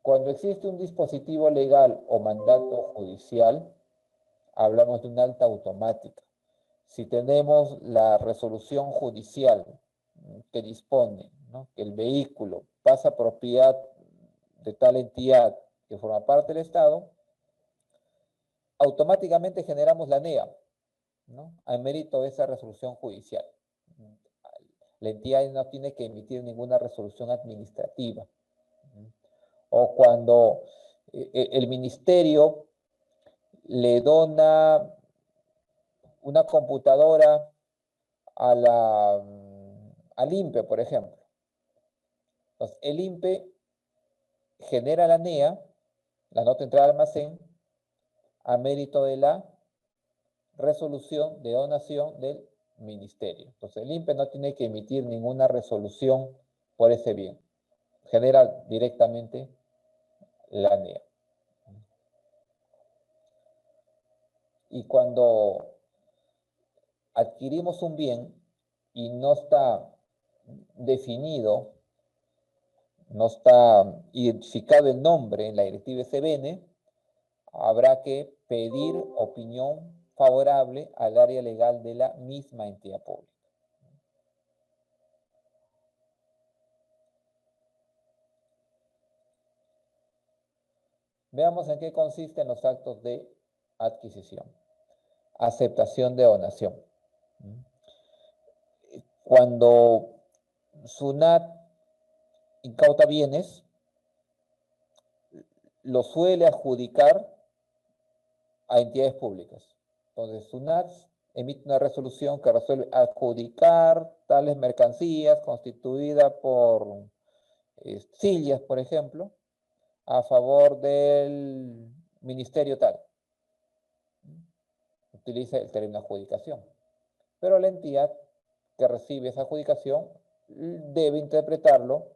Cuando existe un dispositivo legal o mandato judicial, hablamos de un alta automática. Si tenemos la resolución judicial que dispone, ¿no?, que el vehículo pasa a propiedad de tal entidad que forma parte del Estado, automáticamente generamos la NEA, ¿no?, a mérito de esa resolución judicial. La entidad no tiene que emitir ninguna resolución administrativa. O cuando el ministerio le dona una computadora al INPE, por ejemplo. Entonces, el INPE genera la NEA, la nota de entrada al almacén, a mérito de la resolución de donación del ministerio. Entonces, el INPE no tiene que emitir ninguna resolución por ese bien. Genera directamente la NEA. Y cuando adquirimos un bien y no está definido, no está identificado el nombre en la directiva SBN, habrá que pedir opinión favorable al área legal de la misma entidad pública. Veamos en qué consisten los actos de adquisición. Aceptación de donación. Cuando SUNAT incauta bienes, lo suele adjudicar a entidades públicas. Entonces, SUNAT emite una resolución que resuelve adjudicar tales mercancías constituidas por sillas, por ejemplo, a favor del ministerio tal. Utiliza el término adjudicación. Pero la entidad que recibe esa adjudicación debe interpretarlo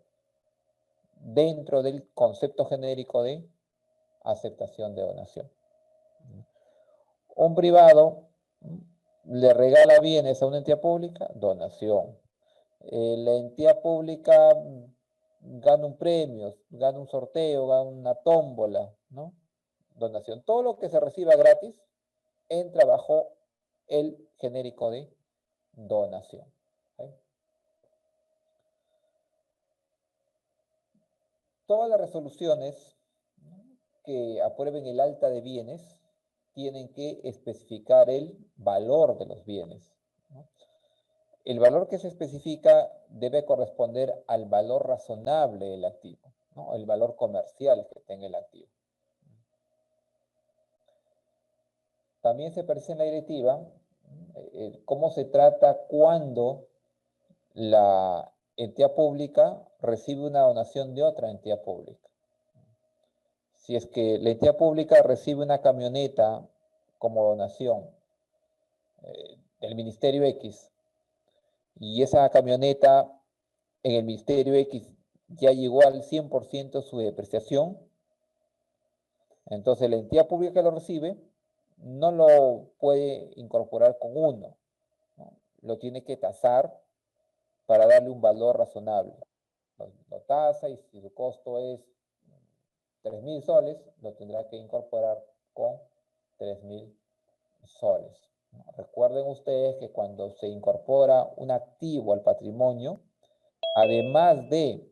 dentro del concepto genérico de aceptación de donación. Un privado le regala bienes a una entidad pública, donación. La entidad pública gana un premio, gana un sorteo, gana una tómbola, ¿no? Donación. Todo lo que se reciba gratis entra bajo el genérico de donación. ¿Sí? Todas las resoluciones que aprueben el alta de bienes tienen que especificar el valor de los bienes, ¿no? El valor que se especifica debe corresponder al valor razonable del activo, ¿no? El valor comercial que tenga el activo. También se precisa en la directiva cómo se trata cuando la entidad pública recibe una donación de otra entidad pública. Si es que la entidad pública recibe una camioneta como donación del Ministerio X y esa camioneta en el Ministerio X ya llegó al 100% su depreciación, entonces la entidad pública que lo recibe no lo puede incorporar con uno, ¿no? Lo tiene que tasar para darle un valor razonable. Lo tasa y si su costo es 3.000 soles, lo tendrá que incorporar con 3.000 soles. Recuerden ustedes que cuando se incorpora un activo al patrimonio, además de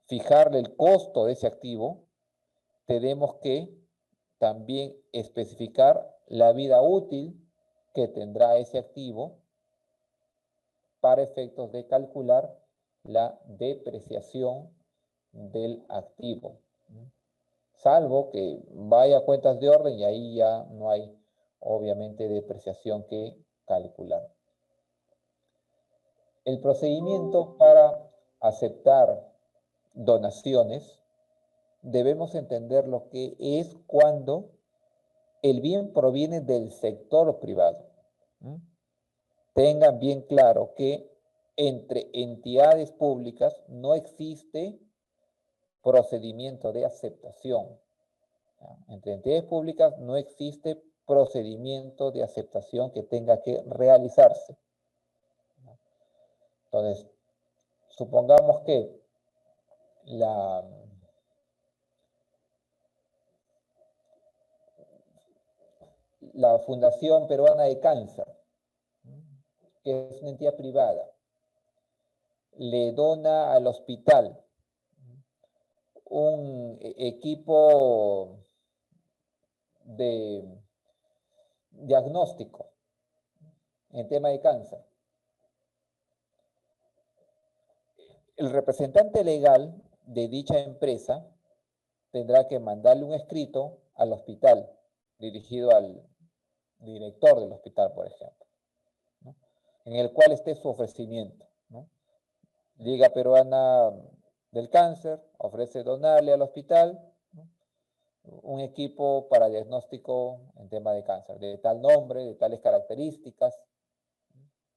fijarle el costo de ese activo, tenemos que también especificar la vida útil que tendrá ese activo para efectos de calcular la depreciación del activo. Salvo que vaya a cuentas de orden y ahí ya no hay, obviamente, depreciación que calcular. El procedimiento para aceptar donaciones, debemos entender lo que es cuando el bien proviene del sector privado. Tengan bien claro que entre entidades públicas no existe procedimiento de aceptación. Entre entidades públicas no existe procedimiento de aceptación que tenga que realizarse. Entonces, supongamos que la Fundación Peruana de Cáncer, que es una entidad privada, le dona al hospital un equipo de diagnóstico en tema de cáncer. El representante legal de dicha empresa tendrá que mandarle un escrito al hospital, dirigido al director del hospital, por ejemplo, ¿no? En el cual esté su ofrecimiento, ¿no? Liga Peruana del Cáncer ofrece donarle al hospital, ¿no?, un equipo para diagnóstico en tema de cáncer, de tal nombre, de tales características.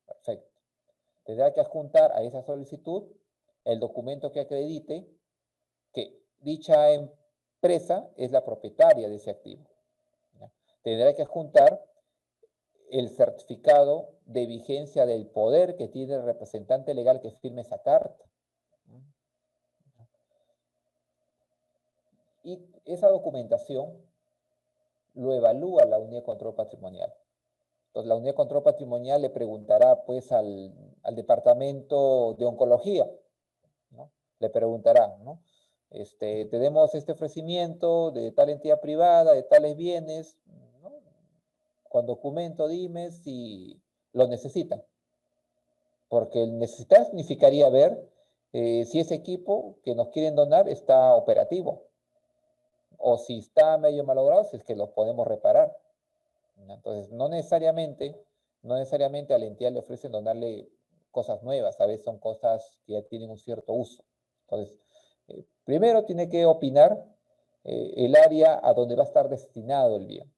Perfecto. Tendrá que adjuntar a esa solicitud el documento que acredite que dicha empresa es la propietaria de ese activo, ¿ya? Tendrá que adjuntar el certificado de vigencia del poder que tiene el representante legal que firme esa carta. Y esa documentación lo evalúa la unidad de control patrimonial. Entonces, la unidad de control patrimonial le preguntará pues al departamento de oncología, ¿no? Le preguntará, ¿no? Tenemos este ofrecimiento de tal entidad privada, de tales bienes, ¿no? Con documento dime si lo necesitan. Porque el necesitar significaría ver si ese equipo que nos quieren donar está operativo, o si está medio malogrado, si es que lo podemos reparar. Entonces, no necesariamente a la entidad le ofrecen donarle cosas nuevas, a veces son cosas que ya tienen un cierto uso. Entonces, primero tiene que opinar el área a donde va a estar destinado el bien.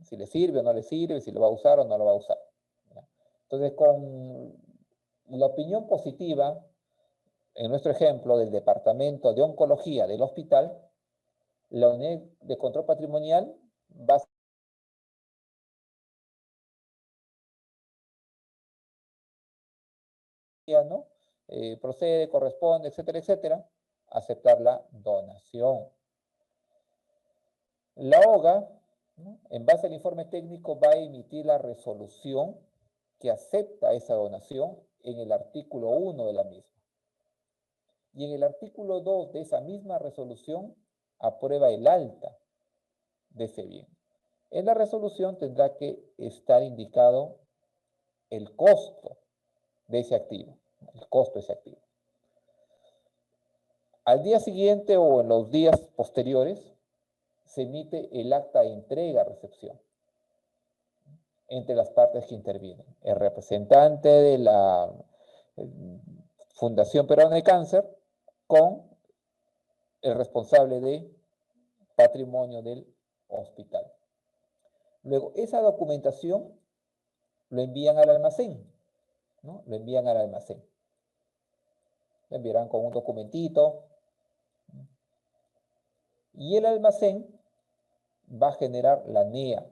Si le sirve o no le sirve, si lo va a usar o no lo va a usar. Entonces, con la opinión positiva, en nuestro ejemplo del departamento de oncología del hospital, la unidad de control patrimonial va a, ¿no?, procede, corresponde, etcétera, etcétera, aceptar la donación. La OGA, ¿no?, en base al informe técnico, va a emitir la resolución que acepta esa donación en el artículo 1 de la misma. Y en el artículo 2 de esa misma resolución aprueba el alta de ese bien. En la resolución tendrá que estar indicado el costo de ese activo, el costo de ese activo. Al día siguiente o en los días posteriores se emite el acta de entrega-recepción entre las partes que intervienen. El representante de la Fundación Peruana de Cáncer con el responsable de patrimonio del hospital. Luego, esa documentación lo envían al almacén, ¿no? Lo envían al almacén. Lo enviarán con un documentito. Y el almacén va a generar la NEA.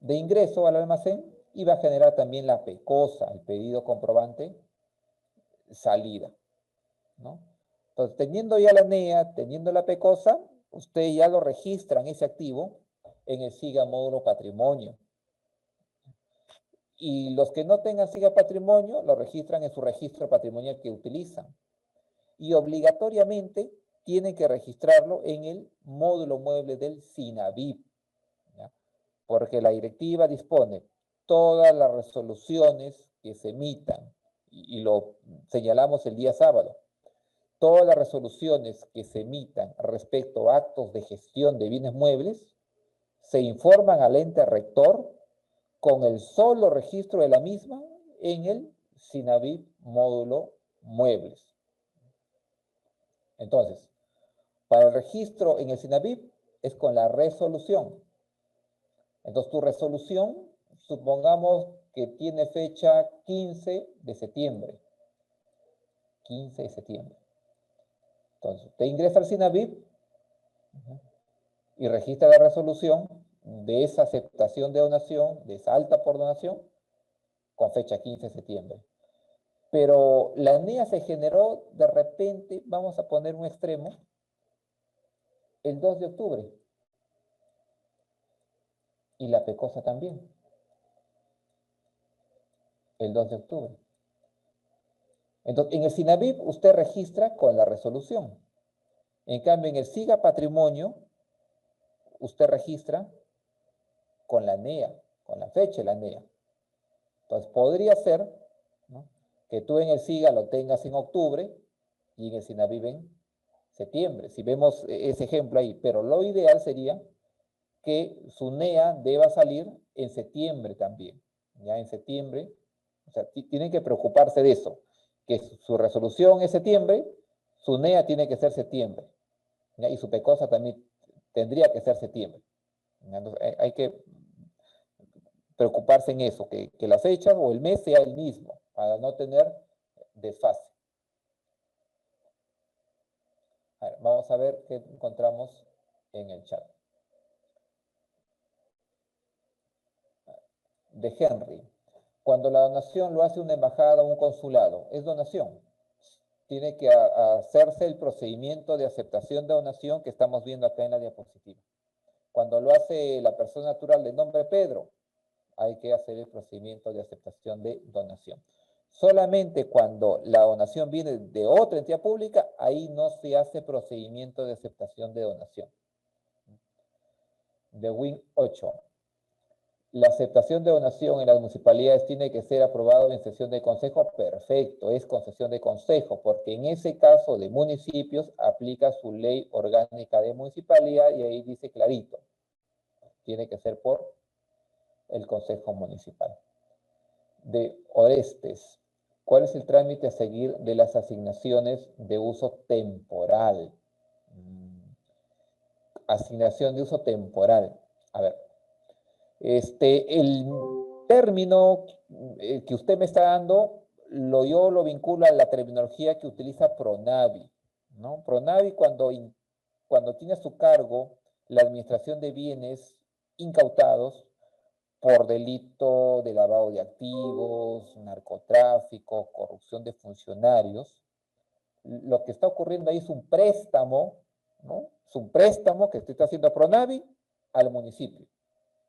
De ingreso al almacén, y va a generar también la PECOSA, el pedido comprobante salida, ¿no? Entonces, teniendo ya la NEA, teniendo la PECOSA, usted ya lo registran ese activo en el SIGA módulo patrimonio. Y los que no tengan SIGA patrimonio, lo registran en su registro patrimonial que utilizan. Y obligatoriamente tienen que registrarlo en el módulo mueble del SINAVIP, ¿ya? Porque la directiva dispone todas las resoluciones que se emitan, y lo señalamos el día sábado, todas las resoluciones que se emitan respecto a actos de gestión de bienes muebles se informan al ente rector con el solo registro de la misma en el SINAVIP módulo muebles. Entonces, para el registro en el SINAVIP es con la resolución. Entonces, tu resolución, supongamos que tiene fecha 15 de septiembre. 15 de septiembre. Entonces, te ingresa al SINAVIP y registra la resolución de esa aceptación de donación, de esa alta por donación, con fecha 15 de septiembre. Pero la NEA se generó de repente, vamos a poner un extremo, el 2 de octubre. Y la PECOSA también. El 2 de octubre. Entonces, en el SINAVIP usted registra con la resolución. En cambio, en el SIGA Patrimonio, usted registra con la NEA, con la fecha de la NEA. Entonces, podría ser, ¿no?, que tú en el SIGA lo tengas en octubre y en el SINAVIV en septiembre, si vemos ese ejemplo ahí, pero lo ideal sería que su NEA deba salir en septiembre también, ya en septiembre, o sea, tienen que preocuparse de eso, que su resolución es septiembre, su NEA tiene que ser septiembre, ¿ya? Y su PECOSA también tendría que ser septiembre. Entonces, hay que preocuparse en eso, que la fecha o el mes sea el mismo, para no tener desfase. A ver, vamos a ver qué encontramos en el chat. De Henry. Cuando la donación lo hace una embajada o un consulado, es donación. Tiene que hacerse el procedimiento de aceptación de donación que estamos viendo acá en la diapositiva. Cuando lo hace la persona natural de nombre Pedro, hay que hacer el procedimiento de aceptación de donación. Solamente cuando la donación viene de otra entidad pública, ahí no se hace procedimiento de aceptación de donación. De WIN 8. La aceptación de donación en las municipalidades tiene que ser aprobado en sesión de consejo. Perfecto, es concesión de consejo, porque en ese caso de municipios aplica su ley orgánica de municipalidad y ahí dice clarito, tiene que ser por el consejo municipal. De Orestes, ¿cuál es el trámite a seguir de las asignaciones de uso temporal? Asignación de uso temporal. A ver, el término que usted me está dando, yo lo vinculo a la terminología que utiliza Pronavi, ¿no? Pronavi cuando tiene a su cargo la administración de bienes incautados por delito de lavado de activos, narcotráfico, corrupción de funcionarios, lo que está ocurriendo ahí es un préstamo, ¿no? Es un préstamo que usted está haciendo Pronavi al municipio,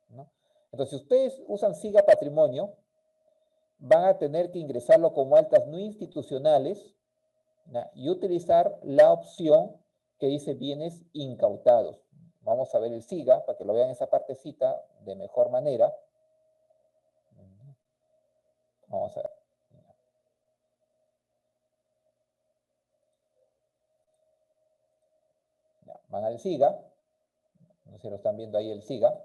¿no? Entonces, si ustedes usan SIGA Patrimonio, van a tener que ingresarlo como altas no institucionales, ¿no? Y utilizar la opción que dice bienes incautados. Vamos a ver el SIGA para que lo vean esa partecita de mejor manera. Vamos a ver. Ya, van al SIGA. No sé si lo están viendo ahí el SIGA.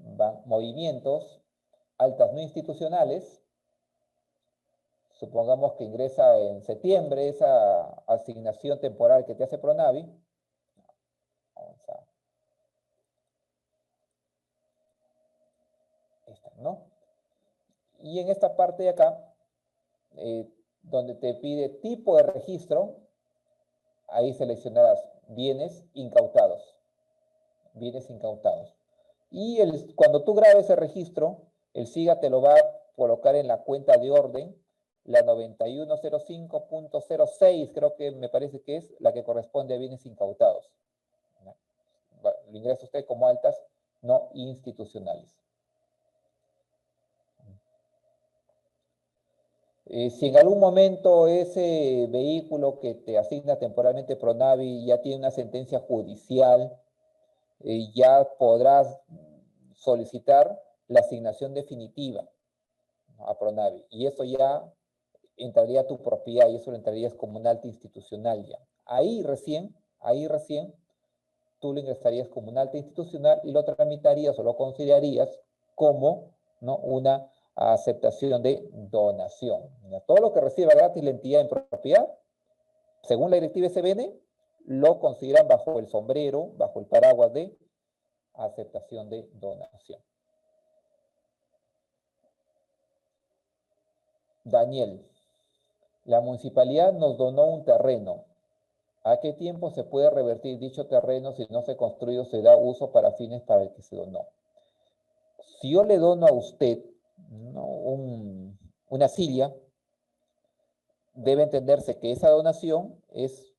Van movimientos, altas no institucionales. Supongamos que ingresa en septiembre esa asignación temporal que te hace Pronavi. Vamos a... Esta, ¿no? Y en esta parte de acá, donde te pide tipo de registro, ahí seleccionarás bienes incautados. Bienes incautados. Y cuando tú grabes el registro, el SIGA te lo va a colocar en la cuenta de orden, la 9105.06, creo que me parece que es la que corresponde a bienes incautados. Lo ingresa usted como altas no institucionales. Si en algún momento ese vehículo que te asigna temporalmente Pronavi ya tiene una sentencia judicial, ya podrás solicitar la asignación definitiva a Pronavi. Y eso ya entraría a tu propiedad y eso lo entrarías como un alta institucional ya. Ahí recién, tú lo ingresarías como un alta institucional y lo tramitarías o lo considerarías como, ¿no?, una aceptación de donación. Todo lo que reciba gratis la entidad en propiedad, según la directiva SBN, lo consideran bajo el sombrero, bajo el paraguas de aceptación de donación. Daniel, la municipalidad nos donó un terreno. ¿A qué tiempo se puede revertir dicho terreno si no se construye o se da uso para fines para el que se donó? Si yo le dono a usted, ¿no?, una silla, debe entenderse que esa donación es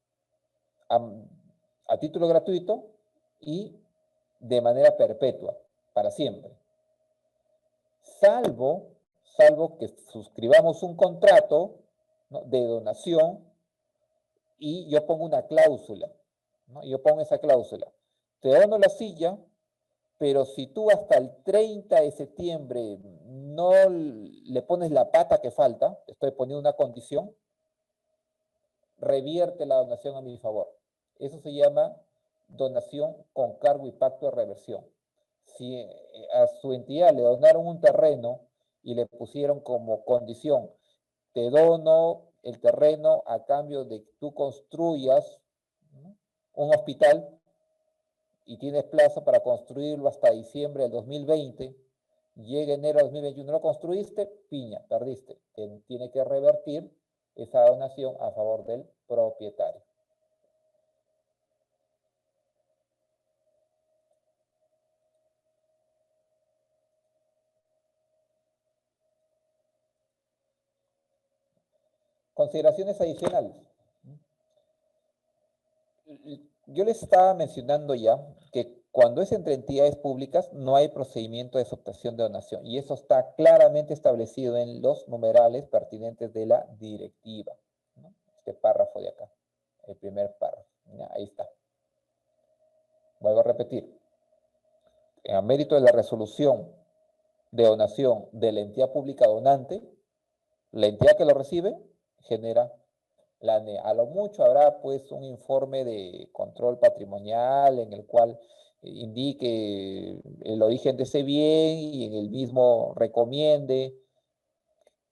a título gratuito y de manera perpetua, para siempre. Salvo que suscribamos un contrato, ¿no?, de donación y yo pongo una cláusula, ¿no? Yo pongo esa cláusula. Te dono la silla, pero si tú hasta el 30 de septiembre no le pones la pata que falta, te estoy poniendo una condición, revierte la donación a mi favor. Eso se llama donación con cargo y pacto de reversión. Si a su entidad le donaron un terreno y le pusieron como condición, te dono el terreno a cambio de que tú construyas, ¿no?, un hospital, y tienes plazo para construirlo hasta diciembre del 2020, llega enero del 2021, no lo construiste, piña, perdiste. Tiene que revertir esa donación a favor del propietario. Consideraciones adicionales. Yo les estaba mencionando ya que cuando es entre entidades públicas no hay procedimiento de aceptación de donación, y eso está claramente establecido en los numerales pertinentes de la directiva, ¿no? Este párrafo de acá, el primer párrafo, ¿ya? Ahí está. Vuelvo a repetir. A mérito de la resolución de donación de la entidad pública donante, la entidad que lo recibe genera la ANE. A lo mucho habrá pues un informe de control patrimonial en el cual indique el origen de ese bien y en el mismo recomiende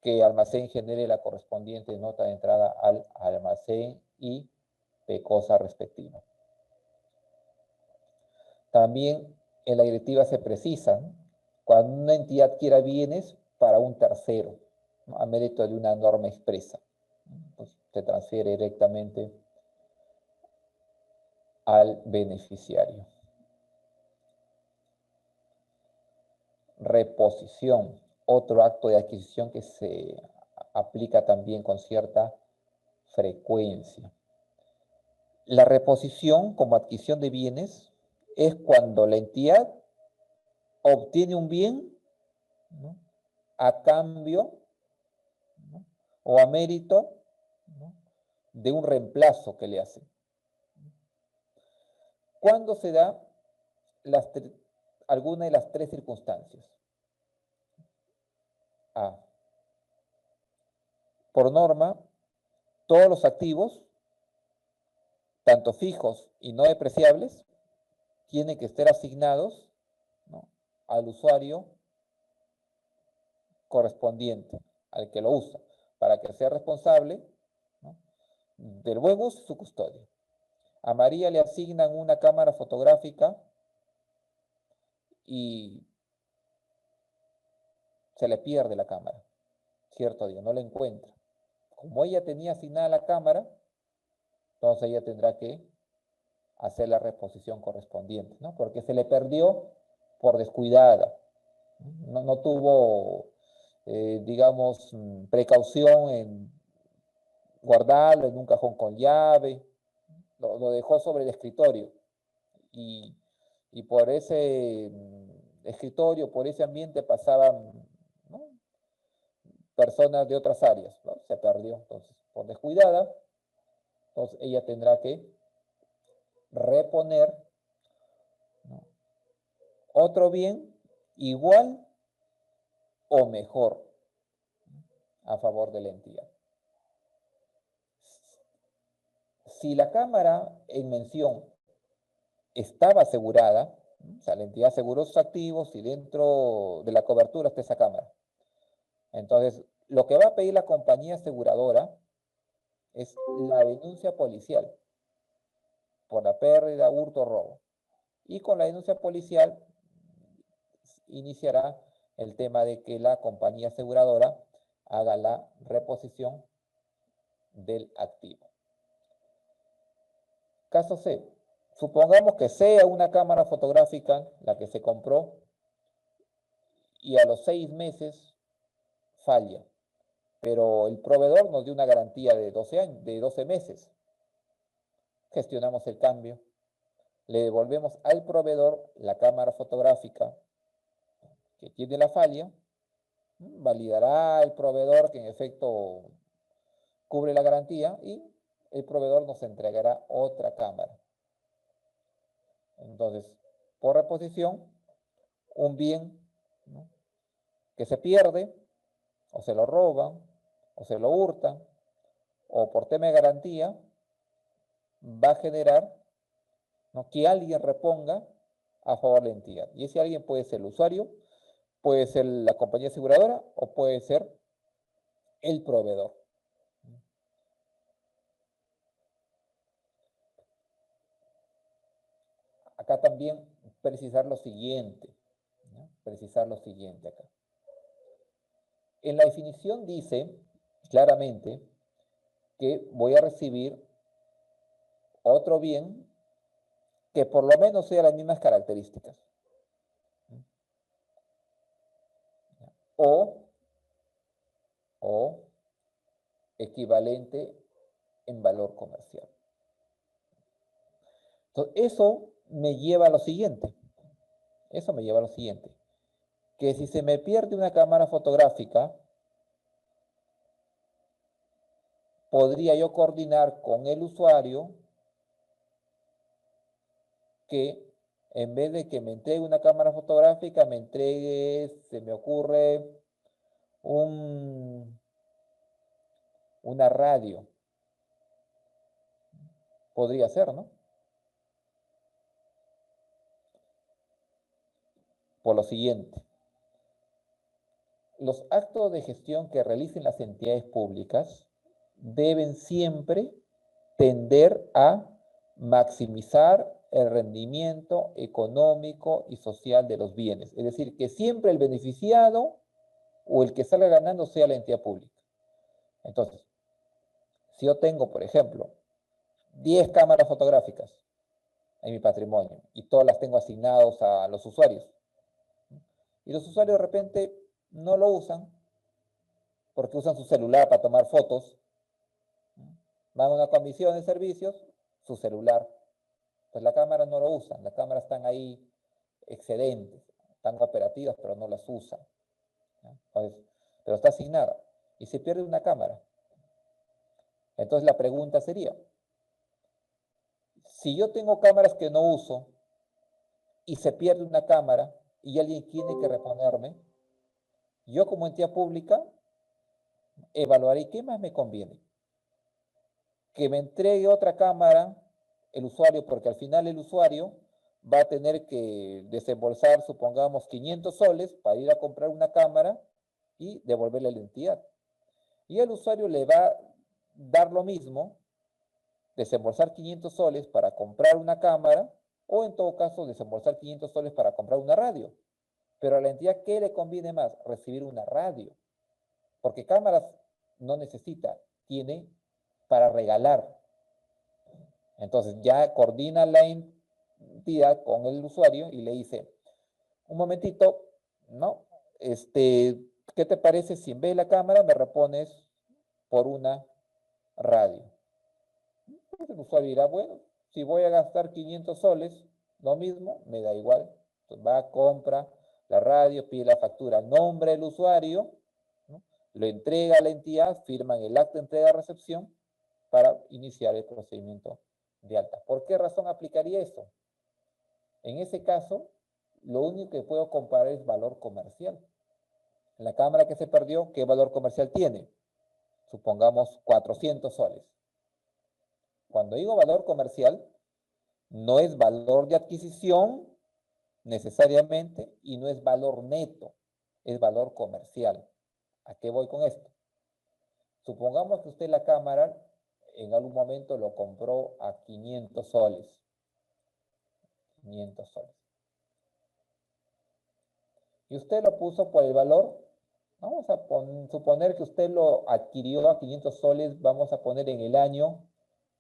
que almacén genere la correspondiente nota de entrada al almacén y PECOSA respectiva. También en la directiva se precisa, ¿no?, cuando una entidad quiera bienes para un tercero, ¿no?, a mérito de una norma expresa, pues se transfiere directamente al beneficiario. Reposición, otro acto de adquisición que se aplica también con cierta frecuencia. La reposición como adquisición de bienes es cuando la entidad obtiene un bien, ¿no?, a cambio, ¿no?, o a mérito, ¿no?, de un reemplazo que le hace. ¿Cuándo se da alguna de las tres circunstancias? A. Por norma, todos los activos, tanto fijos y no depreciables, tienen que estar asignados, ¿no?, al usuario correspondiente, al que lo usa, para que sea responsable, ¿no?, del buen uso y su custodia. A María le asignan una cámara fotográfica y se le pierde la cámara, cierto día, no la encuentra. Como ella tenía asignada la cámara, entonces ella tendrá que hacer la reposición correspondiente, ¿no?, porque se le perdió por descuidada. No tuvo, digamos, precaución en guardarlo en un cajón con llave, lo dejó sobre el escritorio y por ese escritorio, por ese ambiente pasaban, ¿no?, personas de otras áreas, ¿no? Se perdió, entonces, por descuidada, entonces ella tendrá que reponer, ¿no?, otro bien igual o mejor a favor de la entidad. Si la cámara en mención estaba asegurada, o sea, la entidad aseguró sus activos y dentro de la cobertura está esa cámara, entonces lo que va a pedir la compañía aseguradora es la denuncia policial por la pérdida, hurto o robo. Y con la denuncia policial iniciará el tema de que la compañía aseguradora haga la reposición del activo. Caso C. Supongamos que sea una cámara fotográfica la que se compró y a los 6 meses falla, pero el proveedor nos dio una garantía de 12 meses. Gestionamos el cambio, le devolvemos al proveedor la cámara fotográfica que tiene la falla, validará el proveedor que en efecto cubre la garantía y el proveedor nos entregará otra cámara. Entonces, por reposición, un bien, ¿no?, que se pierde, o se lo roban, o se lo hurtan, o por tema de garantía, va a generar, ¿no?, que alguien reponga a favor de la entidad. Y ese alguien puede ser el usuario, puede ser la compañía aseguradora o puede ser el proveedor. Acá también precisar lo siguiente, ¿no? Precisar lo siguiente acá. En la definición dice claramente que voy a recibir otro bien que por lo menos sea las mismas características. O equivalente en valor comercial. Entonces, eso me lleva a lo siguiente. Eso me lleva a lo siguiente. Que si se me pierde una cámara fotográfica, podría yo coordinar con el usuario que en vez de que me entregue una cámara fotográfica, me entregue, se me ocurre, una radio. Podría ser, ¿no? Por lo siguiente. Los actos de gestión que realicen las entidades públicas deben siempre tender a maximizar el rendimiento económico y social de los bienes. Es decir, que siempre el beneficiado o el que salga ganando sea la entidad pública. Entonces, si yo tengo, por ejemplo, 10 cámaras fotográficas en mi patrimonio y todas las tengo asignadas a los usuarios, y los usuarios de repente no lo usan porque usan su celular para tomar fotos, van a una comisión de servicios, su celular, pues la cámara no lo usan, las cámaras están ahí excedentes, están operativas pero no las usan, ¿no? Entonces, pero está asignada y se pierde una cámara. Entonces la pregunta sería, si yo tengo cámaras que no uso y se pierde una cámara y alguien tiene que reponerme, yo como entidad pública evaluaré qué más me conviene. Que me entregue otra cámara el usuario, porque al final el usuario va a tener que desembolsar, supongamos, 500 soles para ir a comprar una cámara y devolverle a la entidad. Y el usuario le va a dar lo mismo, desembolsar 500 soles para comprar una cámara, o en todo caso desembolsar 500 soles para comprar una radio. Pero a la entidad, ¿qué le conviene más? Recibir una radio. Porque cámaras no necesita, tiene para regalar. Entonces ya coordina la entidad con el usuario y le dice, un momentito, ¿no? ¿Qué te parece si en vez de la cámara me repones por una radio? Pues el usuario dirá, bueno, si voy a gastar 500 soles, lo mismo, me da igual. Entonces va, compra la radio, pide la factura a nombre del usuario, ¿no? Lo entrega a la entidad, firman el acta de entrega-recepción para iniciar el procedimiento de alta. ¿Por qué razón aplicaría eso? En ese caso, lo único que puedo comparar es valor comercial. La cámara que se perdió, ¿qué valor comercial tiene? Supongamos 400 soles. Cuando digo valor comercial, no es valor de adquisición necesariamente y no es valor neto, es valor comercial. ¿A qué voy con esto? Supongamos que usted la cámara en algún momento lo compró a 500 soles. 500 soles. Y usted lo puso por el valor, vamos a suponer que usted lo adquirió a 500 soles, vamos a poner en el año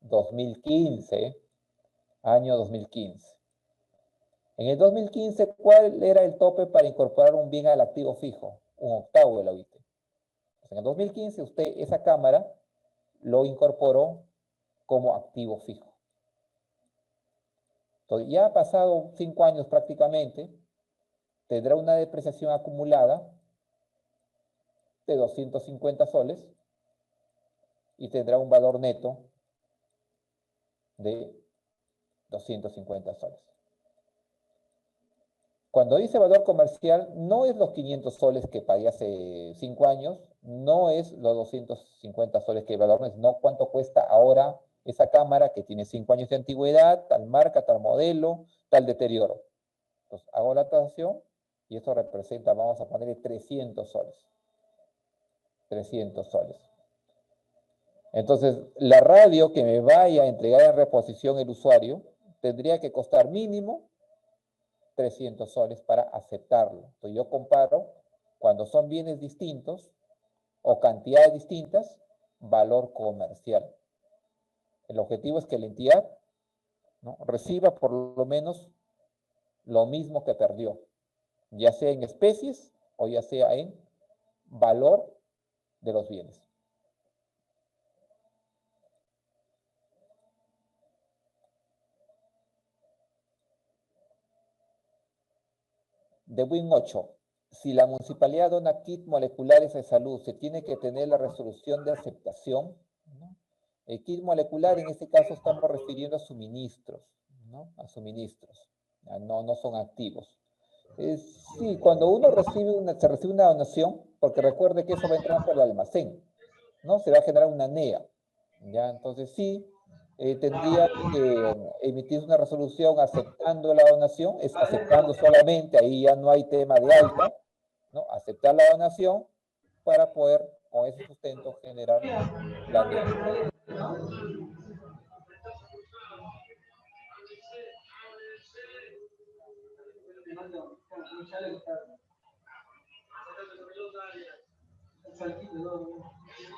2015, año 2015. En el 2015, ¿cuál era el tope para incorporar un bien al activo fijo? 1/8 de la UIT. En el 2015, usted esa cámara lo incorporó como activo fijo. Entonces, ya ha pasado 5 años prácticamente, tendrá una depreciación acumulada de 250 soles y tendrá un valor neto de 250 soles. Cuando dice valor comercial, no es los 500 soles que pagué hace 5 años, no es los 250 soles que valor, no cuánto cuesta ahora esa cámara que tiene 5 años de antigüedad, tal marca, tal modelo, tal deterioro. Entonces, hago la tasación y esto representa, vamos a ponerle 300 soles. 300 soles. Entonces, la radio que me vaya a entregar en reposición el usuario tendría que costar mínimo 300 soles para aceptarlo. Entonces, yo comparo cuando son bienes distintos o cantidades distintas, valor comercial. El objetivo es que la entidad, ¿no?, reciba por lo menos lo mismo que perdió, ya sea en especies o ya sea en valor de los bienes. De Win 8. Si la municipalidad dona kits moleculares de salud, se tiene que tener la resolución de aceptación, ¿no? El kit molecular, en este caso, estamos refiriendo a suministros, ¿no? A suministros, no son activos. Sí, cuando uno se recibe una donación, porque recuerde que eso va a entrar por el almacén, ¿no? Se va a generar una NEA, ¿ya? Entonces sí, tendría que emitir una resolución aceptando la donación, es aceptando solamente, ahí ya no hay tema de alta, ¿no? Aceptar la donación para poder, con ese sustento, generar la NEA.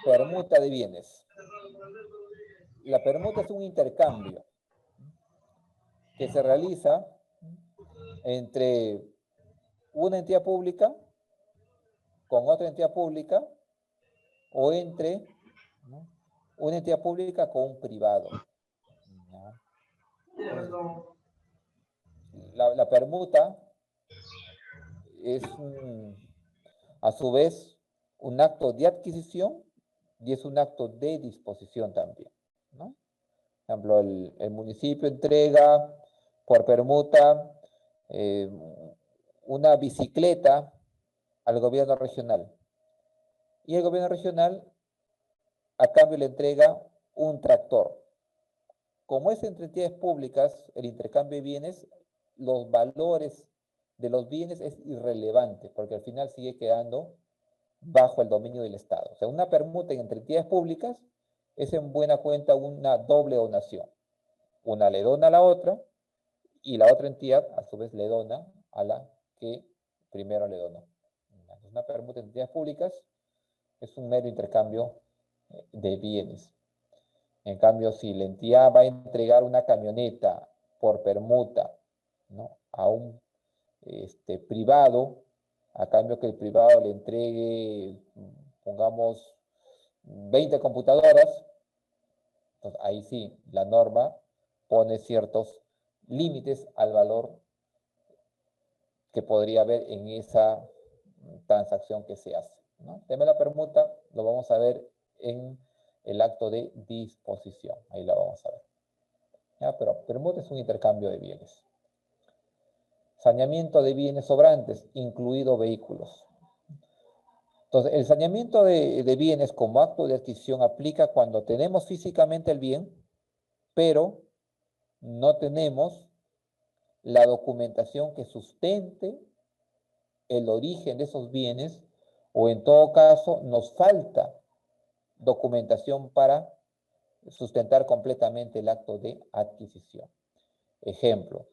Permuta de bienes. La permuta es un intercambio que se realiza entre una entidad pública con otra entidad pública o entre, ¿no?, una entidad pública con un privado, ¿no? La permuta es a su vez un acto de adquisición y es un acto de disposición también, ¿no? Por ejemplo, el municipio entrega por permuta una bicicleta al gobierno regional y el gobierno regional a cambio le entrega un tractor. Como es entre entidades públicas, el intercambio de bienes, los valores de los bienes es irrelevante, porque al final sigue quedando bajo el dominio del Estado. O sea, una permuta entre entidades públicas es en buena cuenta una doble donación. Una le dona a la otra y la otra entidad a su vez le dona a la que primero le donó. Una permuta entre entidades públicas es un mero intercambio de bienes. En cambio, si la entidad va a entregar una camioneta por permuta, ¿no?, a un privado, a cambio que el privado le entregue, pongamos, 20 computadoras, entonces ahí sí, la norma pone ciertos límites al valor que podría haber en esa transacción que se hace, ¿no? El tema de la permuta lo vamos a ver en el acto de disposición. Ahí lo vamos a ver. ¿Ya? Pero permuta es un intercambio de bienes. Saneamiento de bienes sobrantes, incluido vehículos. Entonces, el saneamiento de bienes como acto de adquisición aplica cuando tenemos físicamente el bien, pero no tenemos la documentación que sustente el origen de esos bienes, o en todo caso nos falta documentación para sustentar completamente el acto de adquisición. Ejemplo,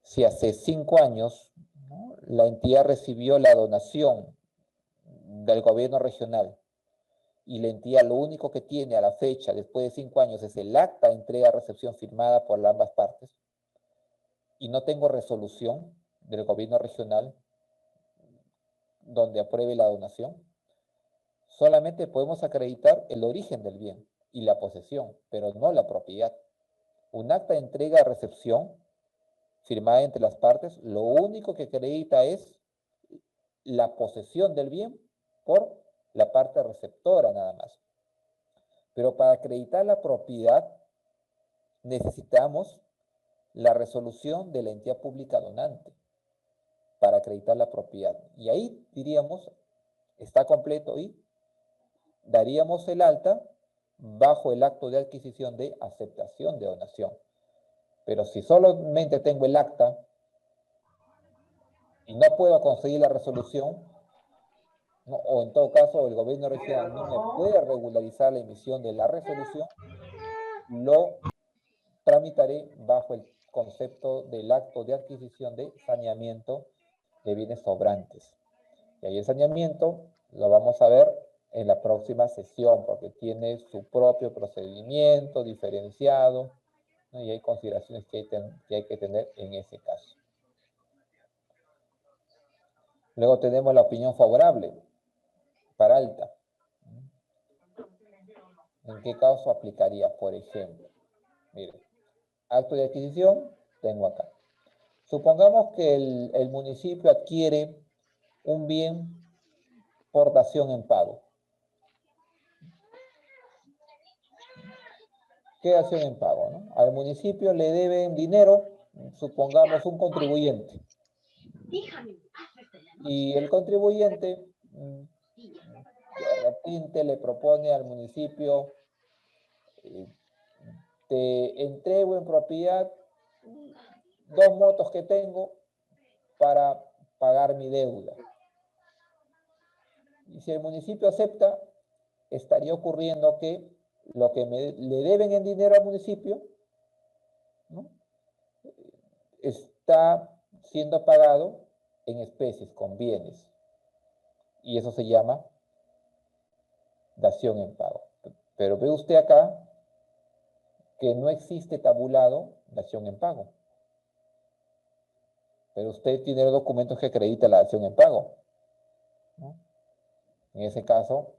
si hace 5 años, ¿no?, la entidad recibió la donación del gobierno regional y la entidad lo único que tiene a la fecha, después de 5 años, es el acta de entrega-recepción firmada por ambas partes, y no tengo resolución del gobierno regional donde apruebe la donación, solamente podemos acreditar el origen del bien y la posesión, pero no la propiedad. Un acta de entrega-recepción firmada entre las partes, lo único que acredita es la posesión del bien por la parte receptora nada más. Pero para acreditar la propiedad necesitamos la resolución de la entidad pública donante. para acreditar la propiedad. Y ahí diríamos, está completo y daríamos el alta bajo el acto de adquisición de aceptación de donación. Pero si solamente tengo el acta y no puedo conseguir la resolución, ¿no? O en todo caso el gobierno regional no me puede regularizar la emisión de la resolución, lo tramitaré bajo el concepto del acto de adquisición de saneamiento de bienes sobrantes. Y ahí el saneamiento lo vamos a ver en la próxima sesión, porque tiene su propio procedimiento diferenciado, ¿no? Y hay consideraciones que hay que tener en ese caso. Luego tenemos la opinión favorable para alta. ¿En qué caso aplicaría? Por ejemplo, miren, acto de adquisición, tengo acá. Supongamos que el municipio adquiere un bien por dación en pago. ¿Qué dación en pago? ¿No? Al municipio le deben dinero, supongamos un contribuyente. Y el contribuyente de repente le propone al municipio, te entrego en propiedad 2 motos que tengo para pagar mi deuda. Y si el municipio acepta, estaría ocurriendo que lo que le deben en dinero al municipio, ¿no?, está siendo pagado en especies, con bienes. Y eso se llama dación en pago. Pero ve usted acá que no existe tabulado dación en pago. Pero usted tiene los documentos que acreditan la dación en pago, ¿no? En ese caso,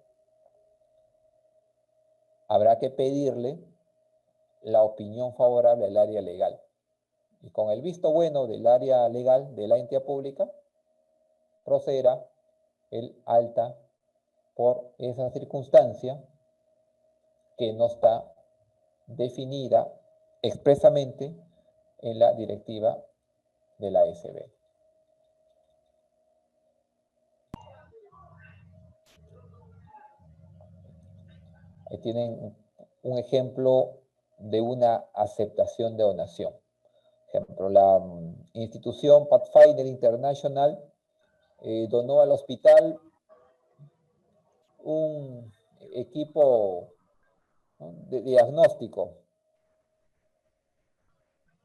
habrá que pedirle la opinión favorable al área legal. Y con el visto bueno del área legal de la entidad pública, procederá el alta por esa circunstancia que no está definida expresamente en la directiva de la ASB. Ahí tienen un ejemplo de una aceptación de donación. Por ejemplo, la institución Pathfinder International donó al hospital un equipo, ¿no?, de diagnóstico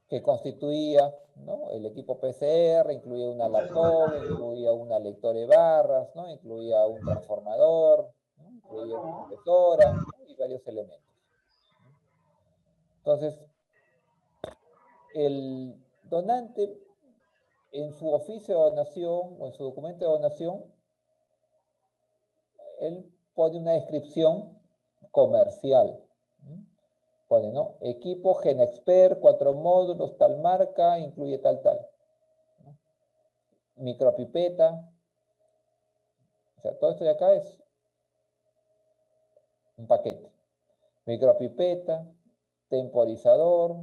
que constituía, ¿no?, el equipo PCR, incluía una laptop, incluía una lectora de barras, ¿no?, incluía un transformador, ¿no?, incluía una impresora, ¿no?, y varios elementos. Entonces, el donante en su oficio de donación o en su documento de donación, él pone una descripción comercial. Pone, ¿no?, equipo GenExpert, 4 módulos, tal marca, incluye tal. Micropipeta. O sea, todo esto de acá es un paquete. Micropipeta, temporizador,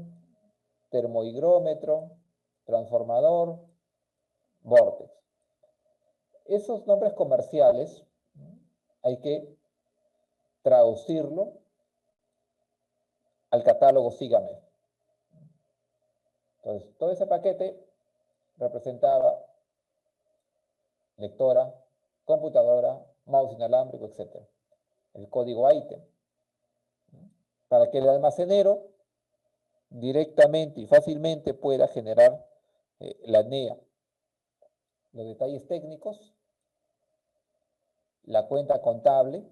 termohigrómetro, transformador, vórtex. Esos nombres comerciales hay que traducirlo al catálogo Sígame. Entonces, todo ese paquete representaba lectora, computadora, mouse inalámbrico, etc. El código ítem. Para que el almacenero directamente y fácilmente pueda generar la NEA. Los detalles técnicos, la cuenta contable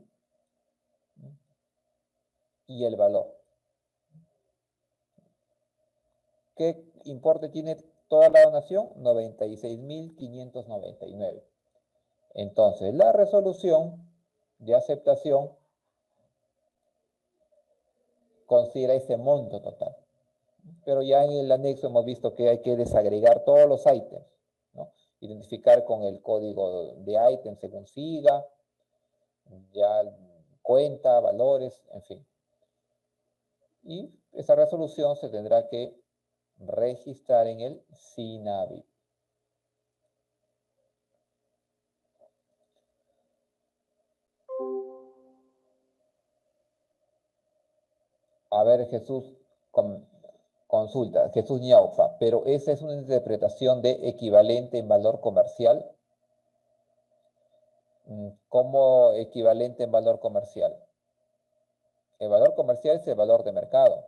y el valor. ¿Qué importe tiene toda la donación? 96.599. Entonces, la resolución de aceptación considera ese monto total. Pero ya en el anexo hemos visto que hay que desagregar todos los ítems, ¿no?, identificar con el código de ítem según siga, ya cuenta, valores, en fin. Y esa resolución se tendrá que registrar en el SINAVI. A ver, Jesús, consulta, Jesús Ñaufa, pero esa es una interpretación de equivalente en valor comercial. ¿Cómo equivalente en valor comercial? El valor comercial es el valor de mercado.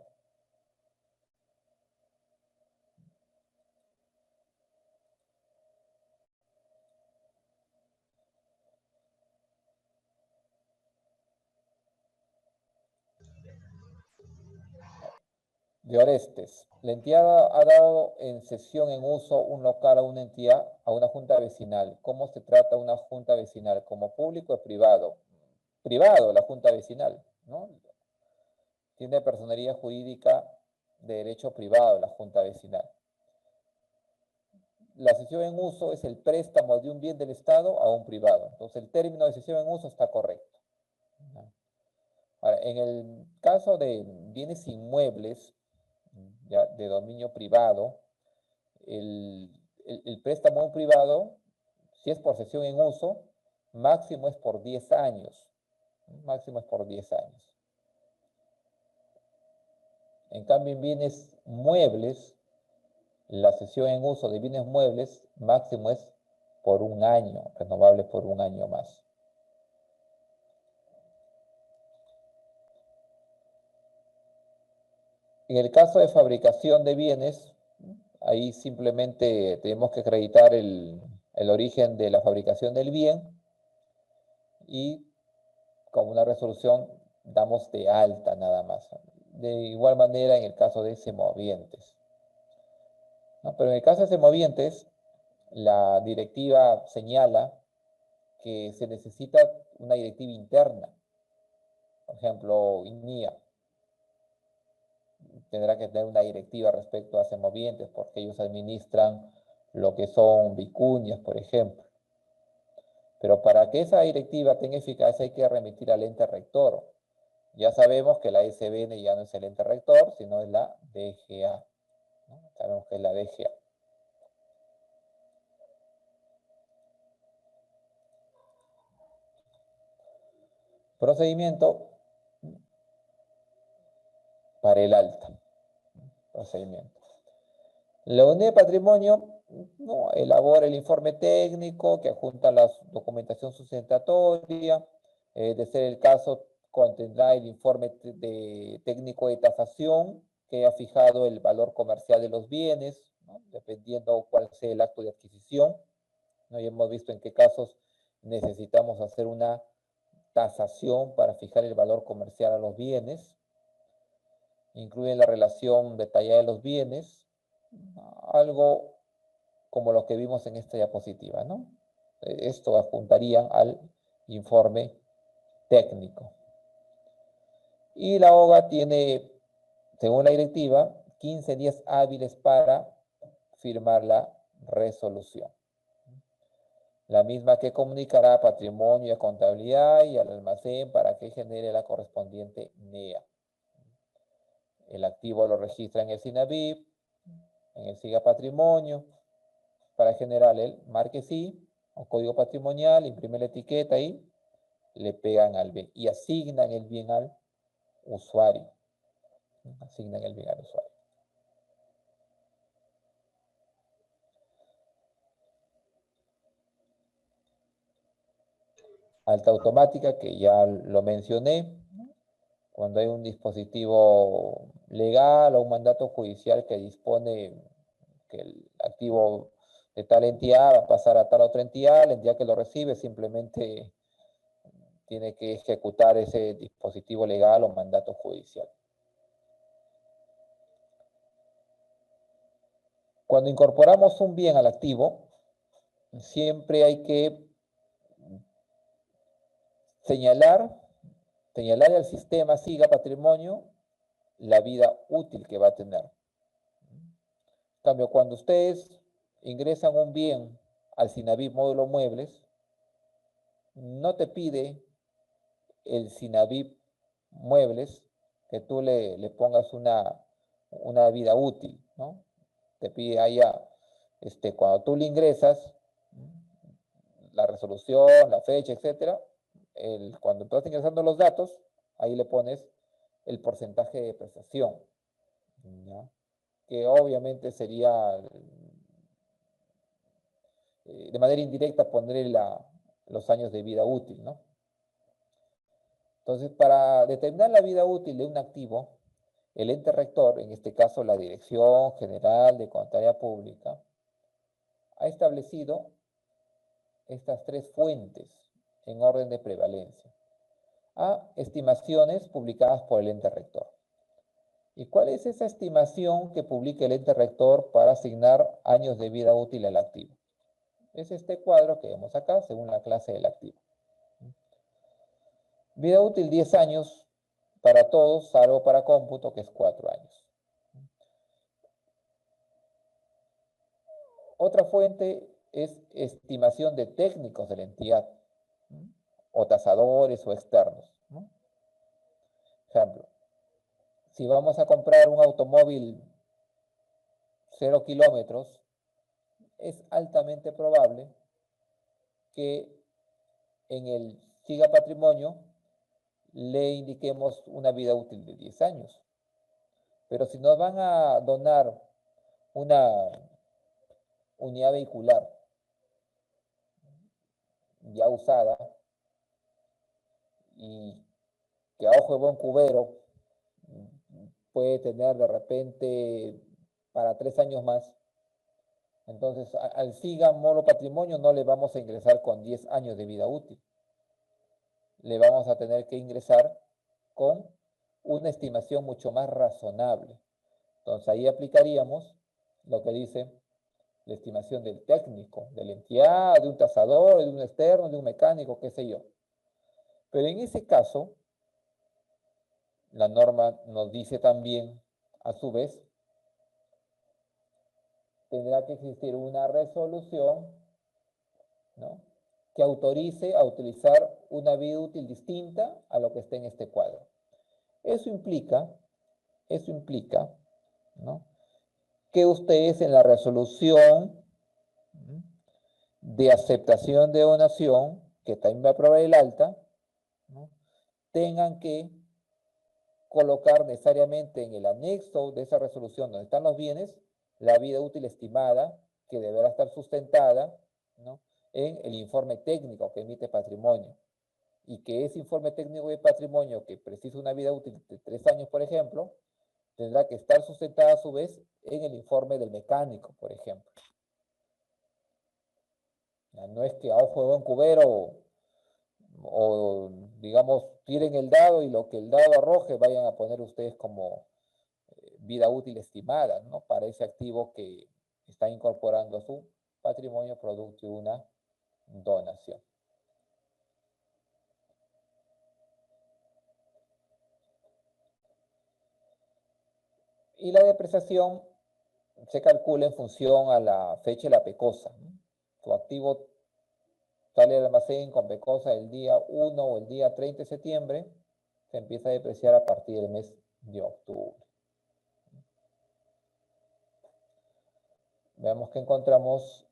De Orestes, la entidad ha dado en cesión en uso un local a una entidad, a una junta vecinal. ¿Cómo se trata una junta vecinal? ¿Como público o privado? Privado, la junta vecinal, ¿no? Tiene personería jurídica de derecho privado la junta vecinal. La cesión en uso es el préstamo de un bien del Estado a un privado. Entonces el término de cesión en uso está correcto. Ahora, en el caso de bienes inmuebles, ya de dominio privado, el préstamo a un privado, si es por cesión en uso, máximo es por 10 años. Máximo es por 10 años. En cambio, en bienes muebles, la cesión en uso de bienes muebles máximo es por un año, renovable por un año más. En el caso de fabricación de bienes, ahí simplemente tenemos que acreditar el origen de la fabricación del bien y con una resolución damos de alta nada más. De igual manera en el caso de semovientes. ¿No? Pero en el caso de semovientes, la directiva señala que se necesita una directiva interna. Por ejemplo, INIA tendrá que tener una directiva respecto a semovientes porque ellos administran lo que son vicuñas, por ejemplo. Pero para que esa directiva tenga eficacia hay que remitir al ente rector. Ya sabemos que la SBN ya no es el ente rector, sino es la DGA. ¿No? Sabemos que es la DGA. Procedimiento para el alta. Procedimiento. La unidad de patrimonio no, elabora el informe técnico que adjunta la documentación sustentatoria. De ser el caso, contendrá el informe técnico de tasación que ha fijado el valor comercial de los bienes, ¿no? Dependiendo cuál sea el acto de adquisición. ¿No? Y hemos visto en qué casos necesitamos hacer una tasación para fijar el valor comercial a los bienes. Incluye la relación detallada de los bienes, algo como lo que vimos en esta diapositiva, ¿no? Esto adjuntarían al informe técnico. Y la OGA tiene, según la directiva, 15 días hábiles para firmar la resolución. La misma que comunicará a patrimonio y a contabilidad y al almacén para que genere la correspondiente NEA. El activo lo registra en el SINAVIP, en el SIGA Patrimonio, para generar el marquesí o código patrimonial, imprime la etiqueta y le pegan al bien y asignan el bien al usuario. Asignan el bien al usuario. Alta automática, que ya lo mencioné, cuando hay un dispositivo legal o un mandato judicial que dispone que el activo de tal entidad va a pasar a tal otra entidad, la entidad que lo recibe simplemente tiene que ejecutar ese dispositivo legal o mandato judicial. Cuando incorporamos un bien al activo, siempre hay que señalar al sistema SIGA Patrimonio la vida útil que va a tener. En cambio, cuando ustedes ingresan un bien al SINAVIP módulo muebles, no te pide el SINAVIP muebles que tú le pongas una vida útil, ¿no? Te pide allá, cuando tú le ingresas, la resolución, la fecha, etcétera, cuando tú estás ingresando los datos, ahí le pones el porcentaje de depreciación, ¿ya? Que obviamente sería de manera indirecta ponerle los años de vida útil, ¿no? Entonces, para determinar la vida útil de un activo, el ente rector, en este caso la Dirección General de Contabilidad Pública, ha establecido estas tres fuentes en orden de prevalencia a estimaciones publicadas por el ente rector. ¿Y cuál es esa estimación que publica el ente rector para asignar años de vida útil al activo? Es este cuadro que vemos acá, según la clase del activo. Vida útil 10 años para todos, salvo para cómputo, que es 4 años. Otra fuente es estimación de técnicos de la entidad, o tasadores o externos. Ejemplo, si vamos a comprar un automóvil 0 kilómetros, es altamente probable que en el SIGA Patrimonio le indiquemos una vida útil de 10 años. Pero si nos van a donar una unidad vehicular ya usada y que a ojo de buen cubero puede tener de repente para 3 años más, entonces al SIGA Moro Patrimonio no le vamos a ingresar con 10 años de vida útil. Le vamos a tener que ingresar con una estimación mucho más razonable. Entonces ahí aplicaríamos lo que dice la estimación del técnico, de la entidad, de un tasador, de un externo, de un mecánico, qué sé yo. Pero en ese caso, la norma nos dice también, a su vez, tendrá que existir una resolución, ¿no?, que autorice a utilizar una vida útil distinta a lo que está en este cuadro. Eso implica, ¿no?, que ustedes en la resolución de aceptación de donación, que también va a aprobar el alta, ¿no?, tengan que colocar necesariamente en el anexo de esa resolución donde están los bienes, la vida útil estimada, que deberá estar sustentada, ¿no?, en el informe técnico que emite Patrimonio. Y que ese informe técnico de Patrimonio, que precisa una vida útil de 3 años, por ejemplo, tendrá que estar sustentada a su vez en el informe del mecánico, por ejemplo. No es que a ojo de buen cubero o digamos, tiren el dado y lo que el dado arroje vayan a poner ustedes como vida útil estimada, ¿no?, para ese activo que está incorporando a su patrimonio producto de una donación. Y la depreciación se calcula en función a la fecha de la PECOSA, ¿no? Tu activo sale al almacén con PECOSA el día 1 o el día 30 de septiembre, se empieza a depreciar a partir del mes de octubre. Veamos qué encontramos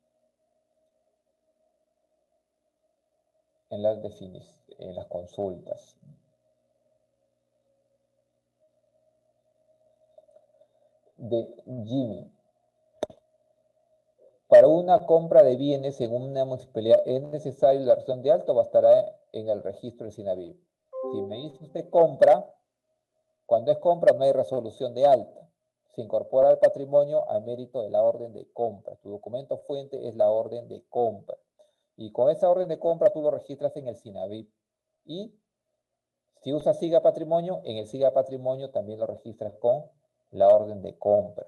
en las consultas. De Jimmy. Para una compra de bienes en una municipalidad, ¿es necesario la razón de alta o bastará en el registro del SINAVIP? Si me dice usted compra, cuando es compra no hay resolución de alta. Se incorpora al patrimonio a mérito de la orden de compra. Tu documento fuente es la orden de compra. Y con esa orden de compra tú lo registras en el SINAVIP. Y si usas SIGA Patrimonio, en el SIGA Patrimonio también lo registras con la orden de compra.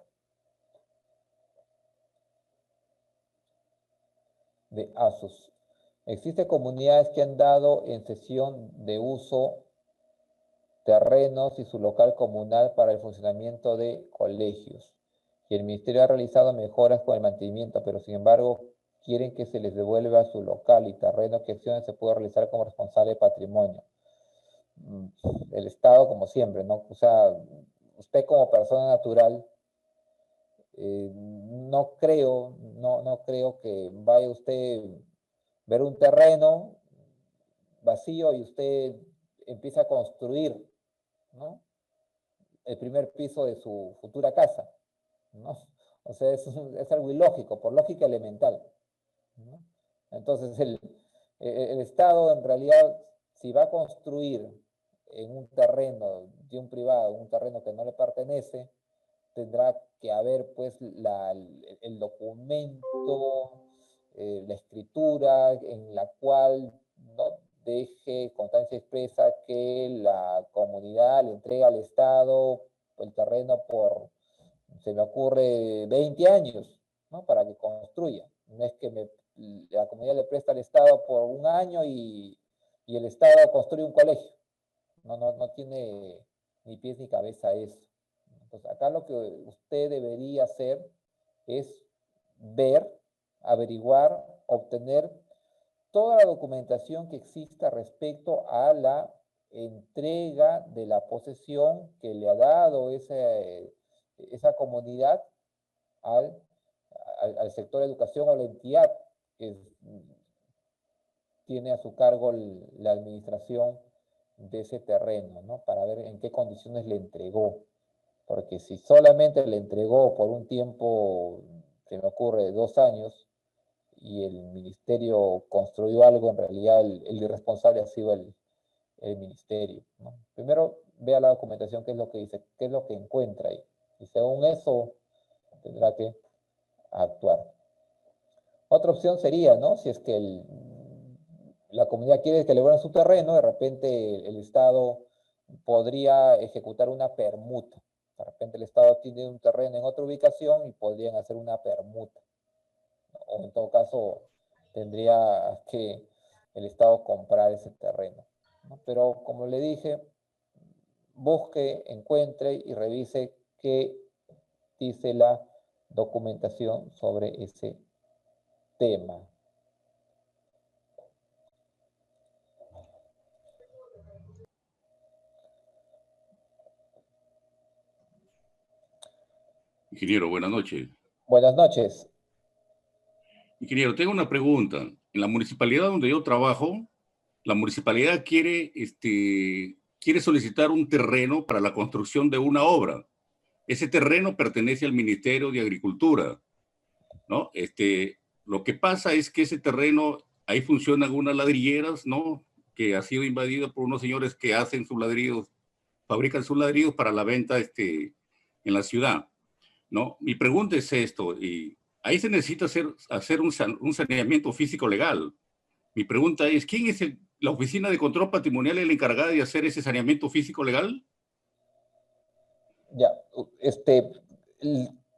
De ASUS. Existen comunidades que han dado en cesión de uso terrenos y su local comunal para el funcionamiento de colegios. Y el ministerio ha realizado mejoras con el mantenimiento, pero sin embargo quieren que se les devuelva su local y terreno. ¿Qué acciones se puede realizar como responsable de patrimonio? El Estado, como siempre, ¿no? O sea, usted como persona natural, no creo que vaya usted a ver un terreno vacío y usted empieza a construir, ¿no?, el primer piso de su futura casa, ¿no? O sea, es algo ilógico, por lógica elemental, ¿no? Entonces, el Estado, en realidad, si va a construir en un terreno de un privado, un terreno que no le pertenece, tendrá que haber, pues, el documento, la escritura en la cual no deje constancia expresa que la comunidad le entrega al Estado el terreno por, se me ocurre, 20 años, ¿no? Para que construya. No es que la comunidad le presta al Estado por un año y el Estado construye un colegio. No tiene ni pies ni cabeza eso. Entonces, acá lo que usted debería hacer es ver, averiguar, obtener toda la documentación que exista respecto a la entrega de la posesión que le ha dado esa comunidad al, al sector de educación o la entidad que tiene a su cargo la administración de ese terreno, ¿no? Para ver en qué condiciones le entregó. Porque si solamente le entregó por un tiempo, se me ocurre, 2 años, y el ministerio construyó algo, en realidad el irresponsable ha sido el ministerio, ¿no? Primero vea la documentación, qué es lo que dice, qué es lo que encuentra ahí. Y según eso, tendrá que actuar. Otra opción sería, ¿no? Si es que la comunidad quiere que le vuelvan su terreno, de repente el Estado podría ejecutar una permuta. De repente el Estado tiene un terreno en otra ubicación y podrían hacer una permuta. O en todo caso, tendría que el Estado comprar ese terreno, ¿no? Pero como le dije, busque, encuentre y revise qué dice la documentación sobre ese tema. Ingeniero, buenas noches. Buenas noches. Ingeniero, tengo una pregunta. En la municipalidad donde yo trabajo, la municipalidad quiere solicitar un terreno para la construcción de una obra. Ese terreno pertenece al Ministerio de Agricultura, ¿no? Lo que pasa es que ese terreno, ahí funcionan unas ladrilleras, ¿no? Que ha sido invadido por unos señores que hacen sus ladrillos, fabrican sus ladrillos para la venta en la ciudad, ¿no? Mi pregunta es esto, y ahí se necesita hacer un saneamiento físico legal. Mi pregunta es, ¿quién es la Oficina de Control Patrimonial es la encargada de hacer ese saneamiento físico legal? Ya,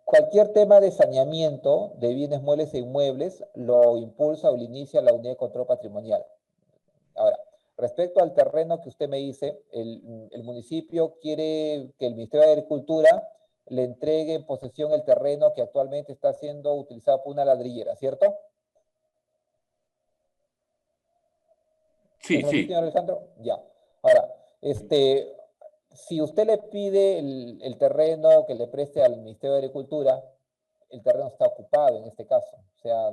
cualquier tema de saneamiento de bienes muebles e inmuebles lo impulsa o lo inicia la Unidad de Control Patrimonial. Ahora, respecto al terreno que usted me dice, el municipio quiere que el Ministerio de Agricultura le entregue en posesión el terreno que actualmente está siendo utilizado por una ladrillera, ¿cierto? Sí, ¿Es así, sí. señor Alejandro? Ya. Ahora, si usted le pide el terreno que le preste al Ministerio de Agricultura, el terreno está ocupado en este caso. O sea,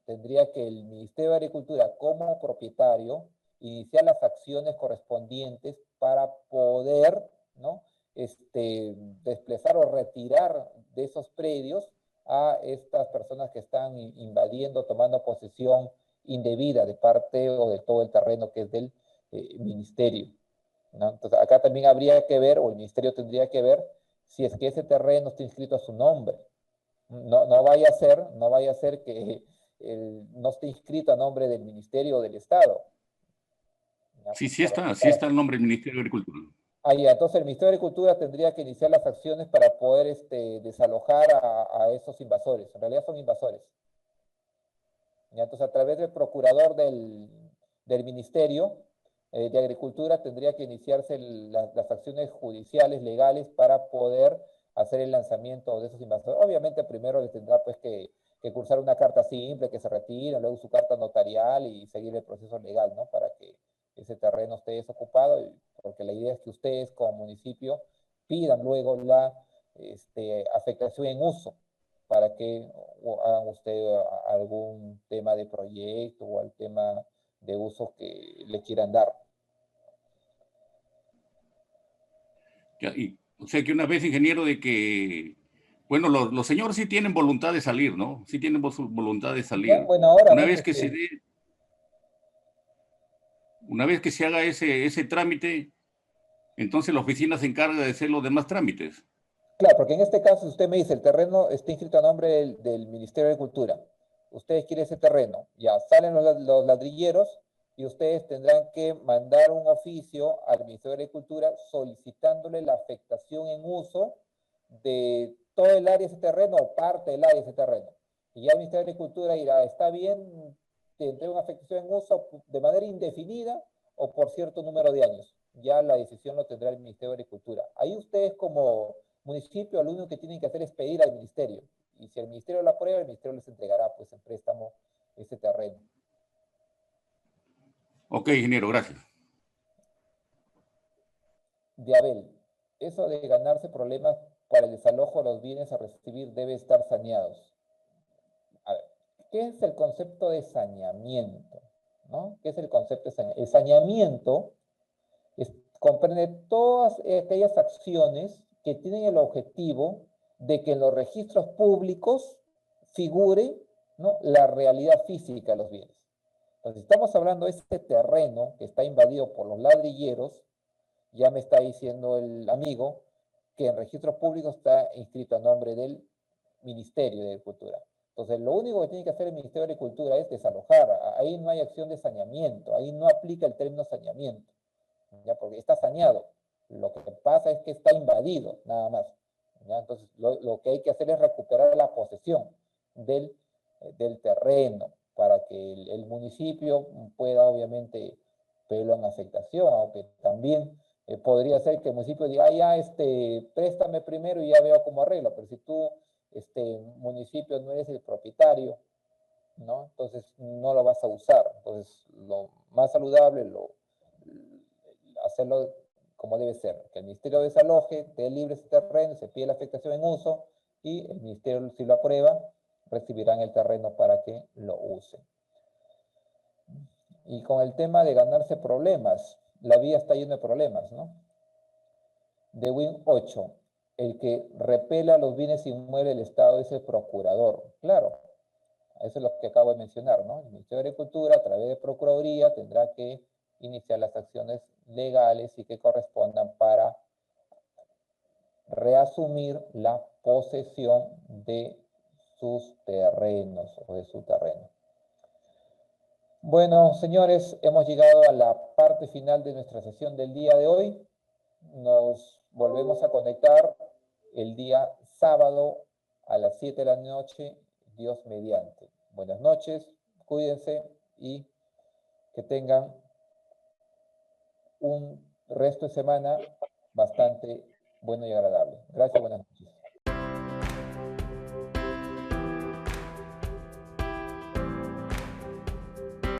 tendría que el Ministerio de Agricultura, como propietario, iniciar las acciones correspondientes para poder, ¿no? Desplazar o retirar de esos predios a estas personas que están invadiendo, tomando posesión indebida de parte o de todo el terreno que es del ministerio, ¿no? Entonces, acá también habría que ver, o el ministerio tendría que ver, si es que ese terreno está inscrito a su nombre. No vaya a ser que no esté inscrito a nombre del ministerio o del Estado. ¿Ya? Sí está el nombre del Ministerio de Agricultura. Ya, entonces el Ministerio de Agricultura tendría que iniciar las acciones para poder desalojar a esos invasores. En realidad son invasores. ¿Ya? Entonces, a través del procurador del Ministerio de Agricultura tendría que iniciarse las acciones judiciales, legales, para poder hacer el lanzamiento de esos invasores. Obviamente, primero le tendrá pues que cursar una carta simple, que se retire, luego su carta notarial y seguir el proceso legal, ¿no? Para que ese terreno esté desocupado, porque la idea es que ustedes como municipio pidan luego la afectación en uso para que hagan usted algún tema de proyecto o al tema de uso que le quieran dar. Ya, y O sea que una vez, ingeniero, de que, bueno, los señores sí tienen voluntad de salir, ¿no? Sí tienen voluntad de Ya, salir. bueno, ahora, Una ¿no? vez que se dé, una vez que se haga ese trámite, entonces la oficina se encarga de hacer los demás trámites. Claro, porque en este caso, si usted me dice, el terreno está inscrito a nombre del Ministerio de Agricultura. Ustedes quieren ese terreno. Ya salen los ladrilleros y ustedes tendrán que mandar un oficio al Ministerio de Agricultura solicitándole la afectación en uso de todo el área de ese terreno o parte del área de ese terreno. Y ya el Ministerio de Agricultura dirá, está bien, te entrega una afectación en uso de manera indefinida o por cierto número de años. Ya la decisión lo tendrá el Ministerio de Agricultura. Ahí ustedes como municipio, lo único que tienen que hacer es pedir al ministerio. Y si el ministerio lo aprueba, el ministerio les entregará pues en préstamo ese terreno. Ok, ingeniero, gracias. Diabel, eso de ganarse problemas para el desalojo de los bienes a recibir debe estar saneados. A ver, ¿qué es el concepto de saneamiento? ¿No? ¿Qué es el concepto de saneamiento? El saneamiento comprende todas aquellas acciones que tienen el objetivo de que en los registros públicos figure, ¿no?, la realidad física de los bienes. Entonces, estamos hablando de este terreno que está invadido por los ladrilleros, ya me está diciendo el amigo que en registros públicos está inscrito a nombre del Ministerio de Agricultura. Entonces, lo único que tiene que hacer el Ministerio de Agricultura es desalojar. Ahí no hay acción de saneamiento, ahí no aplica el término saneamiento, ¿ya? Porque está saneado. Lo que pasa es que está invadido, nada más. ¿Ya? Entonces, lo que hay que hacer es recuperar la posesión del terreno para que el municipio pueda, obviamente, pedirlo en afectación, aunque también podría ser que el municipio diga, ya, préstame primero y ya veo cómo arreglo, pero si tú, municipio, no eres el propietario, ¿no? Entonces no lo vas a usar. Entonces, lo más saludable, hacerlo como debe ser, que el ministerio desaloje, dé libre ese terreno, se pide la afectación en uso y el ministerio, si lo aprueba, recibirán el terreno para que lo usen. Y con el tema de ganarse problemas, la vía está llena de problemas, ¿no? De Win 8, el que repela los bienes inmuebles del Estado es el procurador. Claro, eso es lo que acabo de mencionar, ¿no? El Ministerio de Agricultura, a través de Procuraduría, tendrá que iniciar las acciones legales y que correspondan para reasumir la posesión de sus terrenos o de su terreno. Bueno, señores, hemos llegado a la parte final de nuestra sesión del día de hoy. Nos volvemos a conectar el día sábado a las 7 de la noche, Dios mediante. Buenas noches, cuídense y que tengan un resto de semana bastante bueno y agradable. Gracias, buenas noches.